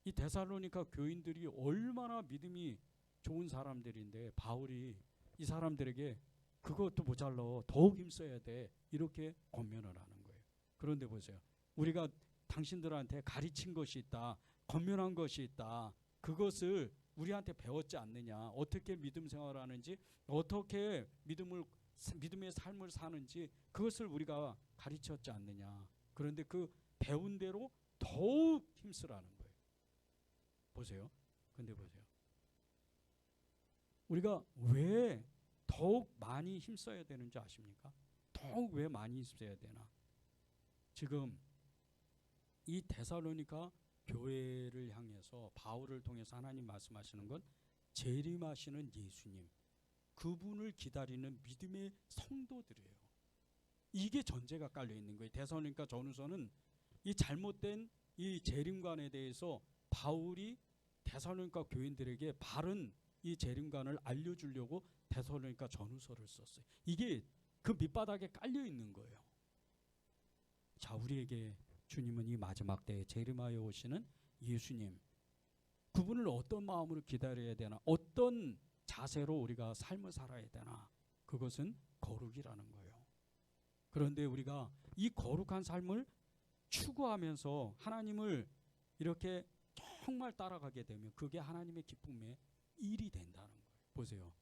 이 데살로니가 교인들이 얼마나 믿음이 좋은 사람들인데 바울이 이 사람들에게 그것도 모자라 더욱 힘써야 돼 이렇게 권면을 하는 거예요. 그런데 보세요. 우리가 당신들한테 가르친 것이 있다. 권면한 것이 있다. 그것을 우리한테 배웠지 않느냐. 어떻게 믿음 생활하는지 어떻게 믿음의 삶을 사는지 그것을 우리가 가르쳤지 않느냐. 그런데 그 배운 대로 더욱 힘쓰라는 거예요. 보세요. 근데 보세요. 우리가 왜 더욱 많이 힘써야 되는지 아십니까? 더욱 왜 많이 힘써야 되나? 지금 이 데살로니가 교회를 향해서 바울을 통해서 하나님 말씀하시는 건 재림하시는 예수님, 그분을 기다리는 믿음의 성도들이에요. 이게 전제가 깔려 있는 거예요. 데살로니가 전후서는 이 잘못된 이 재림관에 대해서 바울이 데살로니가 교인들에게 바른 이 재림관을 알려주려고 데살로니가 전후서를 썼어요. 이게 그 밑바닥에 깔려 있는 거예요. 자, 우리에게 주님은 이 마지막 때에 재림하여 오시는 예수님, 그분을 어떤 마음으로 기다려야 되나, 어떤 자세로 우리가 삶을 살아야 되나, 그것은 거룩이라는 거예요. 그런데 우리가 이 거룩한 삶을 추구하면서 하나님을 이렇게 정말 따라가게 되면 그게 하나님의 기쁨의 일이 된다는 거예요. 보세요.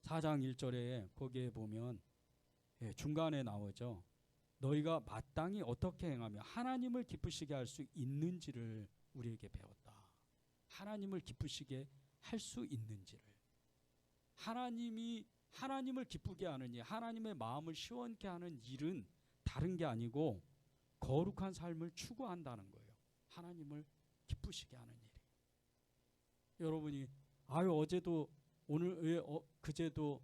4장 1절에 거기에 보면 중간에 나오죠. 너희가 마땅히 어떻게 행하며 하나님을 기쁘시게 할 수 있는지를 우리에게 배웠다. 하나님을 기쁘시게 할 수 있는지를. 하나님을 기쁘게 하는 일, 하나님의 마음을 시원케 하는 일은 다른 게 아니고 거룩한 삶을 추구한다는 거예요. 하나님을 기쁘시게 하는 일이. 여러분이 어제도 오늘 그제도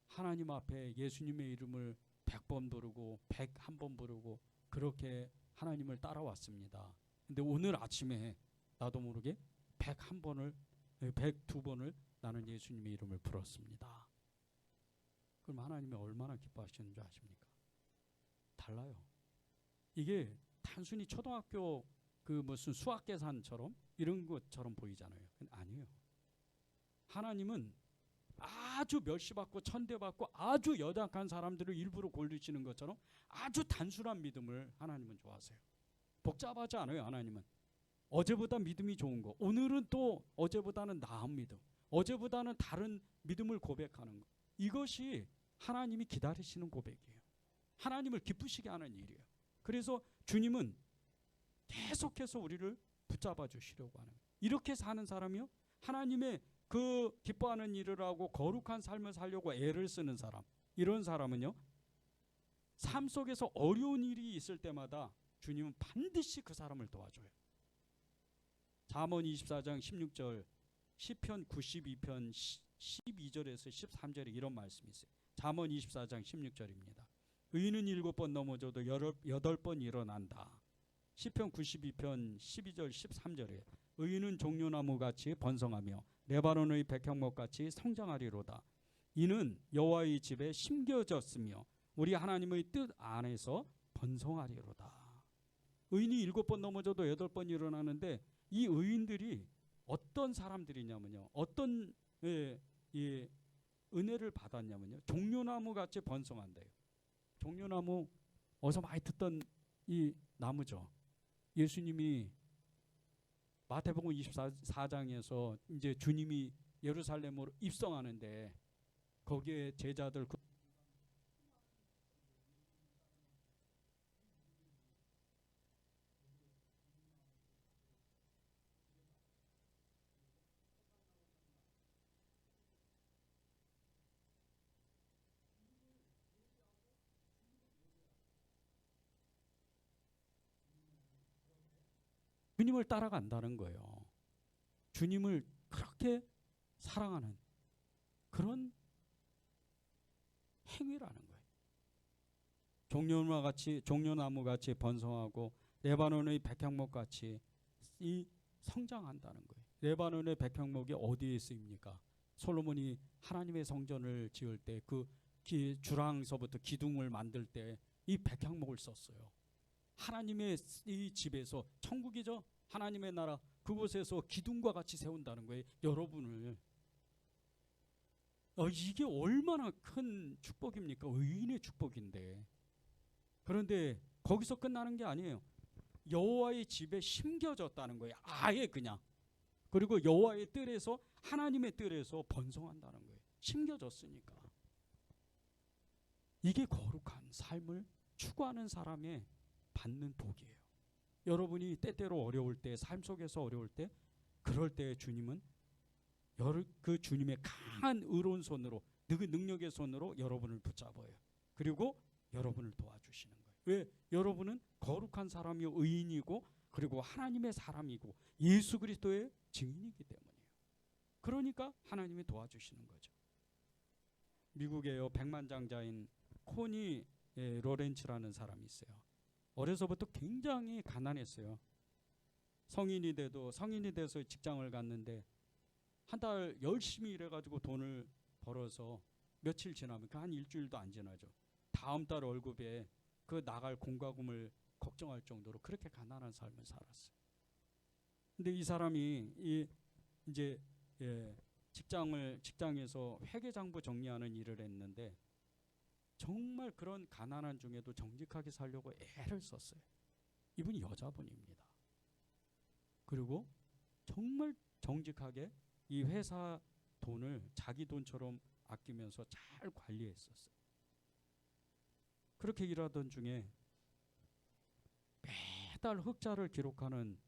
하나님 앞에 예수님의 이름을 100번 부르고 101번 부르고 그렇게 하나님을 따라왔습니다. 근데 오늘 아침에 나도 모르게 102번을 나는 예수님의 이름을 불었습니다. 그럼 하나님이 얼마나 기뻐하시는 줄 아십니까? 달라요. 이게 단순히 초등학교 그 무슨 수학 계산처럼 이런 것처럼 보이잖아요. 근데 아니에요. 하나님은 아주 멸시받고 천대받고 아주 연약한 사람들을 일부러 고르시는 것처럼 아주 단순한 믿음을 하나님은 좋아하세요. 복잡하지 않아요. 하나님은 어제보다 믿음이 좋은 거, 오늘은 또 어제보다는 나은 믿음, 어제보다는 다른 믿음을 고백하는 거, 이것이 하나님이 기다리시는 고백이에요. 하나님을 기쁘시게 하는 일이에요. 그래서 주님은 계속해서 우리를 붙잡아 주시려고 하는 거예요. 이렇게 사는 사람이요, 하나님의 그 기뻐하는 일을 하고 거룩한 삶을 살려고 애를 쓰는 사람, 이런 사람은요, 삶 속에서 어려운 일이 있을 때마다 주님은 반드시 그 사람을 도와줘요. 잠언 24장 16절, 시편 92편 12절에서 13절에 이런 말씀이 있어요. 잠언 24장 16절입니다. 의인은 7번 넘어져도 8번 일어난다. 시편 92편 12절 13절에 의인은 종려나무같이 번성하며 레바논의 백향목같이 성장하리로다. 이는 여호와의 집에 심겨졌으며 우리 하나님의 뜻 안에서 번성하리로다. 의인이 7번 넘어져도 8번 일어나는데 이 의인들이 어떤 사람들이냐면요, 어떤 은혜를 받았냐면요, 종려나무같이 번성한대요. 종려나무 어서 많이 듣던 이 나무죠. 예수님이 마태복음 24장에서 이제 주님이 예루살렘으로 입성하는데 거기에 제자들 주님을 따라간다는 거예요. 주님을 그렇게 사랑하는 그런 행위라는 거예요. 종려나무같이 번성하고 레바논의 백향목같이 이 성장한다는 거예요. 레바논의 백향목이 어디에 쓰입니까? 솔로몬이 하나님의 성전을 지을 때 그 주랑서부터 기둥을 만들 때 이 백향목을 썼어요. 하나님의 이 집에서, 천국이죠, 하나님의 나라, 그곳에서 기둥과 같이 세운다는 거예요. 여러분을 이게 얼마나 큰 축복입니까? 의인의 축복인데. 그런데 거기서 끝나는 게 아니에요. 여호와의 집에 심겨졌다는 거예요. 아예 그냥. 그리고 여호와의 뜰에서, 하나님의 뜰에서 번성한다는 거예요. 심겨졌으니까. 이게 거룩한 삶을 추구하는 사람의 받는 복이에요. 여러분이 때때로 어려울 때, 삶 속에서 어려울 때, 그럴 때 주님은 그 주님의 강한 의로운 손으로, 그 능력의 손으로 여러분을 붙잡아요. 그리고 여러분을 도와주시는 거예요. 왜? 여러분은 거룩한 사람이요, 의인이고, 그리고 하나님의 사람이고 예수 그리스도의 증인이기 때문이에요. 그러니까 하나님이 도와주시는 거죠. 미국의 백만장자인 코니 로렌츠라는 사람이 있어요. 어려서부터 굉장히 가난했어요. 성인이 돼서 직장을 갔는데 한 달 열심히 일해가지고 돈을 벌어서 며칠 지나면, 한 일주일도 안 지나죠, 다음 달 월급에 그 나갈 공과금을 걱정할 정도로 그렇게 가난한 삶을 살았어요. 근데 이 사람이 이제 직장에서 회계장부 정리하는 일을 했는데 정말 그런 가난한 중에도 정직하게 살려고 애를 썼어요. 이분이 여자분입니다. 그리고 정말 정직하게 이 회사 돈을 자기 돈처럼 아끼면서 잘 관리했었어요. 그렇게 일하던 중에 매달 흑자를 기록하는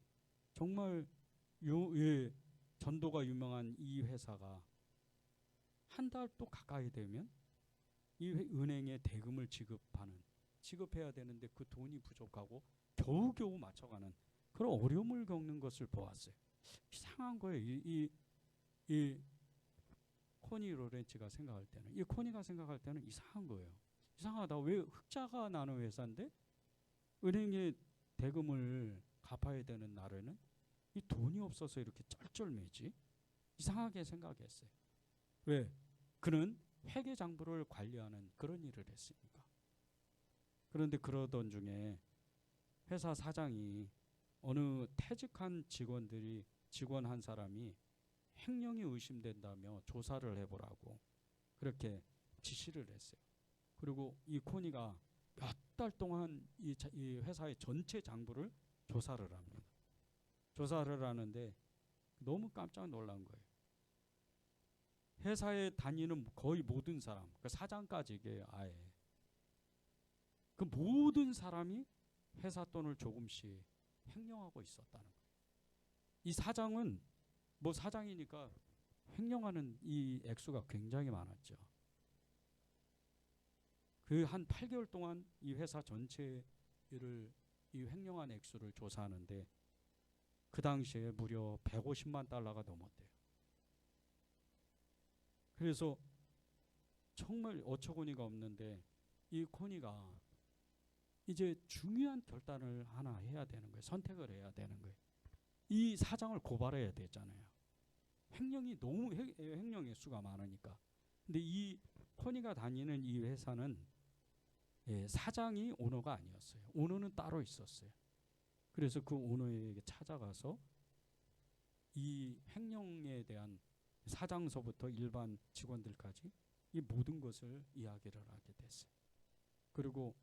정말 전도가 유명한 이 회사가 한 달 또 가까이 되면 이 은행에 대금을 지급해야 되는데 그 돈이 부족하고 겨우겨우 맞춰가는 그런 어려움을 겪는 것을 보았어요. 이상한 거예요. 이 코니 로렌츠가 생각할 때는, 이 코니가 생각할 때는 이상한 거예요. 이상하다. 왜 흑자가 나는 회사인데 은행에 대금을 갚아야 되는 날에는 이 돈이 없어서 이렇게 쩔쩔매지? 이상하게 생각했어요. 왜? 그는 회계장부를 관리하는 그런 일을 했으니까. 그런데 그러던 중에 회사 사장이 어느 퇴직한 직원 한 사람이 횡령이 의심된다며 조사를 해보라고 그렇게 지시를 했어요. 그리고 이 코니가 몇 달 동안 이 회사의 전체 장부를 조사를 합니다. 조사를 하는데 너무 깜짝 놀란 거예요. 회사에 다니는 거의 모든 사람, 그 사장까지 이게 아예 그 모든 사람이 회사 돈을 조금씩 횡령하고 있었다는 거예요. 이 사장은 뭐 사장이니까 횡령하는 이 액수가 굉장히 많았죠. 그 한 8개월 동안 이 회사 전체를 이 횡령한 액수를 조사하는데 그 당시에 무려 150만 달러가 넘었대요. 그래서 정말 어처구니가 없는데 이 코니가 이제 중요한 결단을 하나 해야 되는 거예요. 선택을 해야 되는 거예요. 이 사장을 고발해야 되잖아요. 횡령의 수가 많으니까. 근데 이 코니가 다니는 이 회사는 사장이 오너가 아니었어요. 오너는 따로 있었어요. 그래서 그 오너에게 찾아가서 이 횡령에 대한 사장서부터 일반 직원들까지 이 모든 것을 이야기를 하게 됐어요. 그리고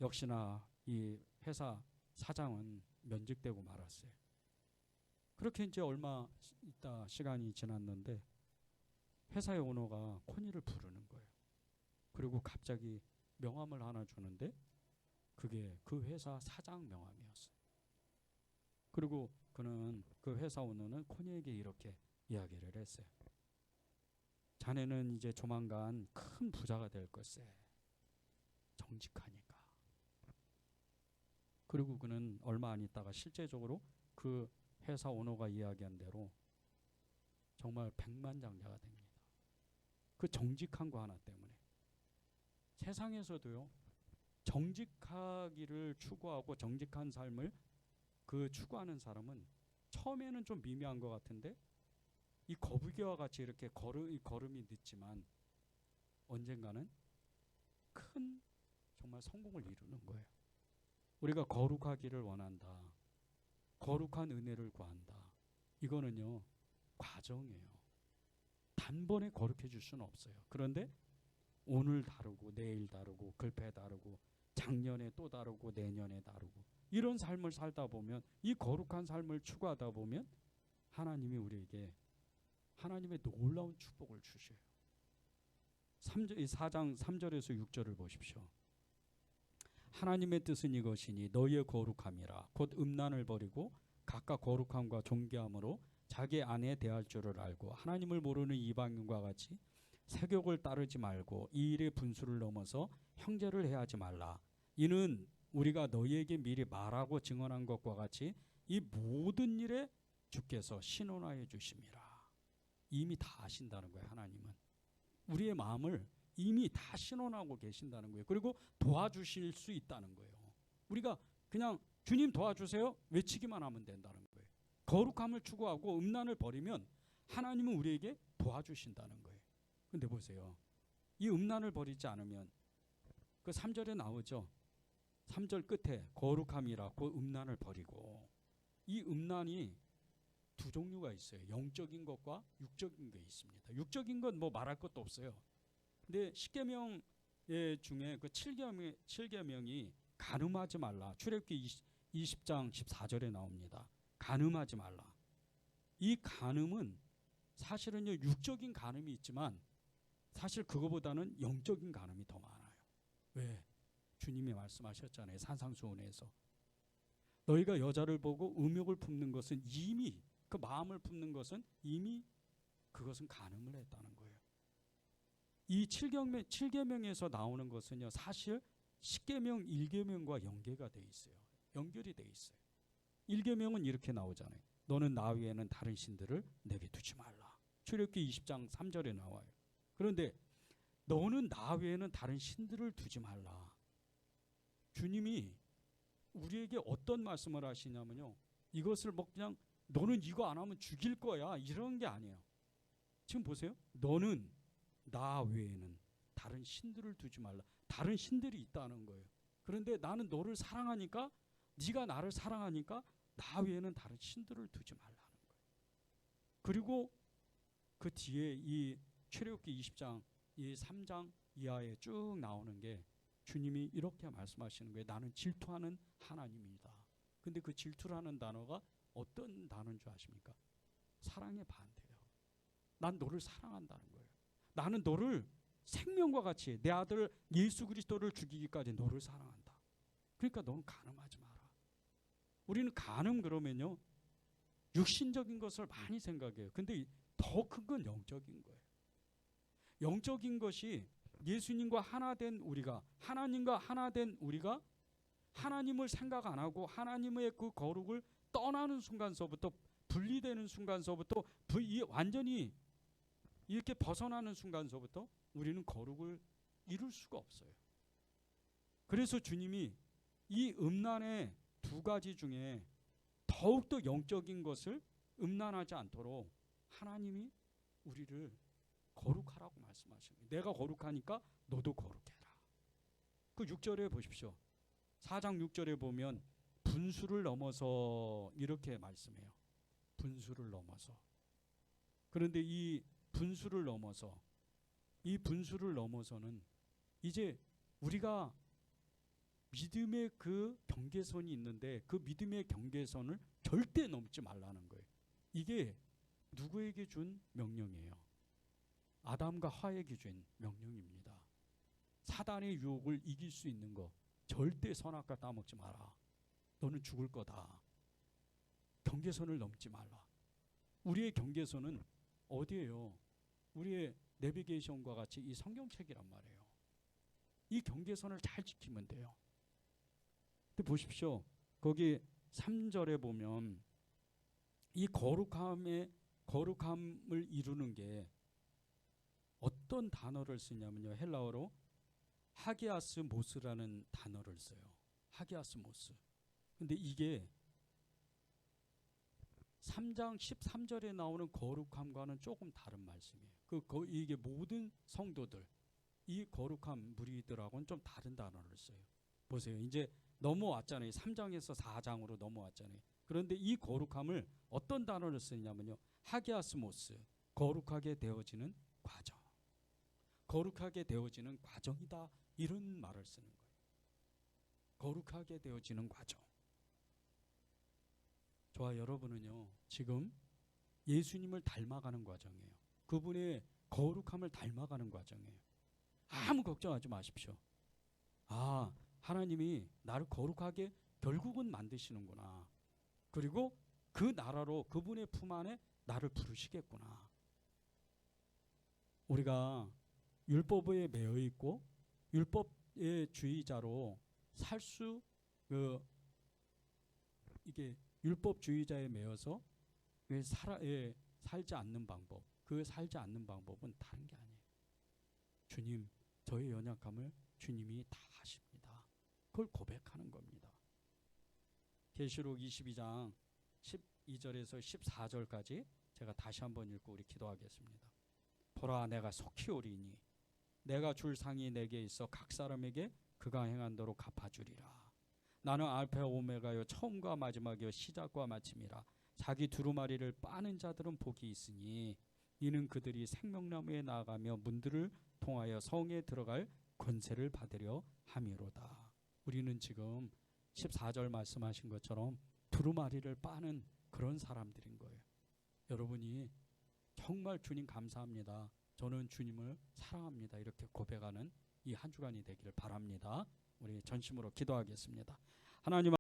역시나 이 회사 사장은 면직되고 말았어요. 그렇게 이제 얼마 있다 시간이 지났는데 회사의 오너가 코니를 부르는 거예요. 그리고 갑자기 명함을 하나 주는데 그게 그 회사 사장 명함이었어요. 그리고 그 회사 오너는 코니에게 이렇게 이야기를 했어요. 자네는 이제 조만간 큰 부자가 될 것세. 정직하니까. 그리고 그는 얼마 안 있다가 실제적으로 그 회사 오너가 이야기한 대로 정말 백만장자가 됩니다. 그 정직한 거 하나 때문에. 세상에서도요, 정직하기를 추구하고 정직한 삶을 추구하는 사람은 처음에는 좀 미미한 것 같은데 이 거북이와 같이 이렇게 걸음이 늦지만 언젠가는 큰 정말 성공을 이루는 거예요. 우리가 거룩하기를 원한다. 거룩한 은혜를 구한다. 이거는요, 과정이에요. 단번에 거룩해 줄 수는 없어요. 그런데 오늘 다르고 내일 다르고 글패 다르고 작년에 또 다르고 내년에 다르고 이런 삶을 살다 보면, 이 거룩한 삶을 추구하다 보면 하나님이 우리에게 하나님의 놀라운 축복을 주셔요. 4장 3절에서 6절을 보십시오. 하나님의 뜻은 이것이니 너희의 거룩함이라 곧 음란을 버리고 각각 거룩함과 존귀함으로 자기 아내 대할 줄을 알고 하나님을 모르는 이방인과 같이 세욕을 따르지 말고 이 일의 분수를 넘어서 형제를 해하지 말라. 이는 우리가 너희에게 미리 말하고 증언한 것과 같이 이 모든 일에 주께서 신원하여 주심이라. 이미 다 아신다는 거예요. 하나님은 우리의 마음을 이미 다 신원하고 계신다는 거예요. 그리고 도와주실 수 있다는 거예요. 우리가 그냥 주님 도와주세요 외치기만 하면 된다는 거예요. 거룩함을 추구하고 음란을 버리면 하나님은 우리에게 도와주신다는 거예요. 근데 보세요. 이 음란을 버리지 않으면 그 3절에 나오죠. 3절 끝에 거룩함이라 곧 음란을 버리고, 이 음란이 두 종류가 있어요. 영적인 것과 육적인 게 있습니다. 육적인 건 뭐 말할 것도 없어요. 근데 10계명 중에 그 7계명이 간음하지 말라. 출애굽기 20장 14절에 나옵니다. 간음하지 말라. 이 간음은 사실은요 육적인 간음이 있지만 사실 그거보다는 영적인 간음이 더 많아요. 왜? 주님이 말씀하셨잖아요. 산상수훈에서 너희가 여자를 보고 음욕을 품는 것은 이미, 그 마음을 품는 것은 이미 그것은 간음을 했다는 거예요. 이 7계명에서 나오는 것은요 사실 10계명 1계명과 연계가 돼 있어요. 연결이 돼 있어요. 1계명은 이렇게 나오잖아요. 너는 나 외에는 다른 신들을 내게 두지 말라. 출애굽기 20장 3절에 나와요. 그런데 너는 나 외에는 다른 신들을 두지 말라. 주님이 우리에게 어떤 말씀을 하시냐면요, 이것을 뭐 그냥 너는 이거 안 하면 죽일 거야 이런 게 아니에요. 지금 보세요. 너는 나 외에는 다른 신들을 두지 말라. 다른 신들이 있다는 거예요. 그런데 나는 너를 사랑하니까, 네가 나를 사랑하니까 나 외에는 다른 신들을 두지 말라는 거예요. 그리고 그 뒤에 이 출애굽기 20장 이 3장 이하에 쭉 나오는 게 주님이 이렇게 말씀하시는 거예요. 나는 질투하는 하나님이다. 근데 그 질투라는 단어가 어떤 단어인 줄 아십니까? 사랑의 반대예요. 난 너를 사랑한다는 거예요. 나는 너를 생명과 같이, 내 아들 예수 그리스도를 죽이기까지 너를 사랑한다. 그러니까 너는 간음하지 마라. 우리는 간음 그러면요 육신적인 것을 많이 생각해요. 근데 더 큰 건 영적인 거예요. 영적인 것이 예수님과 하나 된 우리가, 하나님과 하나 된 우리가 하나님을 생각 안 하고 하나님의 그 거룩을 떠나는 순간서부터, 분리되는 순간서부터, 완전히 이렇게 벗어나는 순간서부터 우리는 거룩을 이룰 수가 없어요. 그래서 주님이 이 음란의 두 가지 중에 더욱더 영적인 것을 음란하지 않도록 하나님이 우리를 거룩하라고 말씀하시는 거예요. 내가 거룩하니까 너도 거룩해라. 그 6절에 보십시오. 4장 6절에 보면 분수를 넘어서 이렇게 말씀해요. 분수를 넘어서. 그런데 이 분수를 넘어서, 이 분수를 넘어서는 이제 우리가 믿음의 그 경계선이 있는데 그 믿음의 경계선을 절대 넘지 말라는 거예요. 이게 누구에게 준 명령이에요? 아담과 하에게 준 명령입니다. 사단의 유혹을 이길 수 있는 거, 절대 선악과 따먹지 마라. 너는 죽을 거다. 경계선을 넘지 말라. 우리의 경계선은 어디예요? 우리의 내비게이션과 같이 이 성경책이란 말이에요. 이 경계선을 잘 지키면 돼요. 근데 보십시오. 거기 3절에 보면 이 거룩함을 이루는 게 어떤 단어를 쓰냐면요. 헬라어로 하기아스 모스라는 단어를 써요. 하기아스 모스. 근데 이게 3장 13절에 나오는 거룩함과는 조금 다른 말씀이에요. 이게 모든 성도들, 이 거룩함 무리들하고는 좀 다른 단어를 써요. 보세요. 이제 넘어왔잖아요. 3장에서 4장으로 넘어왔잖아요. 그런데 이 거룩함을 어떤 단어를 쓰냐면요. 하기아스모스. 거룩하게 되어지는 과정. 거룩하게 되어지는 과정이다. 이런 말을 쓰는 거예요. 거룩하게 되어지는 과정. 저와 여러분은요, 지금 예수님을 닮아가는 과정이에요. 그분의 거룩함을 닮아가는 과정이에요. 아무 걱정하지 마십시오. 아, 하나님이 나를 거룩하게 결국은 만드시는구나. 그리고 그 나라로 그분의 품 안에 나를 부르시겠구나. 우리가 율법에 매여 있고 율법의 주의자로 이게 율법주의자에 매여서 살지 않는 방법, 그 살지 않는 방법은 다른 게 아니에요. 주님, 저의 연약함을 주님이 다 아십니다. 그걸 고백하는 겁니다. 계시록 22장 12절에서 14절까지 제가 다시 한번 읽고 우리 기도하겠습니다. 보라, 내가 속히 오리니 내가 줄 상이 내게 있어 각 사람에게 그가 행한 대로 갚아주리라. 나는 알파와 오메가요, 처음과 마지막이요, 시작과 마침이라. 자기 두루마리를 빠는 자들은 복이 있으니 이는 그들이 생명나무에 나아가며 문들을 통하여 성에 들어갈 권세를 받으려 함이로다. 우리는 지금 14절 말씀하신 것처럼 두루마리를 빠는 그런 사람들인 거예요. 여러분이 정말 주님 감사합니다, 저는 주님을 사랑합니다, 이렇게 고백하는 이 한 주간이 되기를 바랍니다. 우리 전심으로 기도하겠습니다. 하나님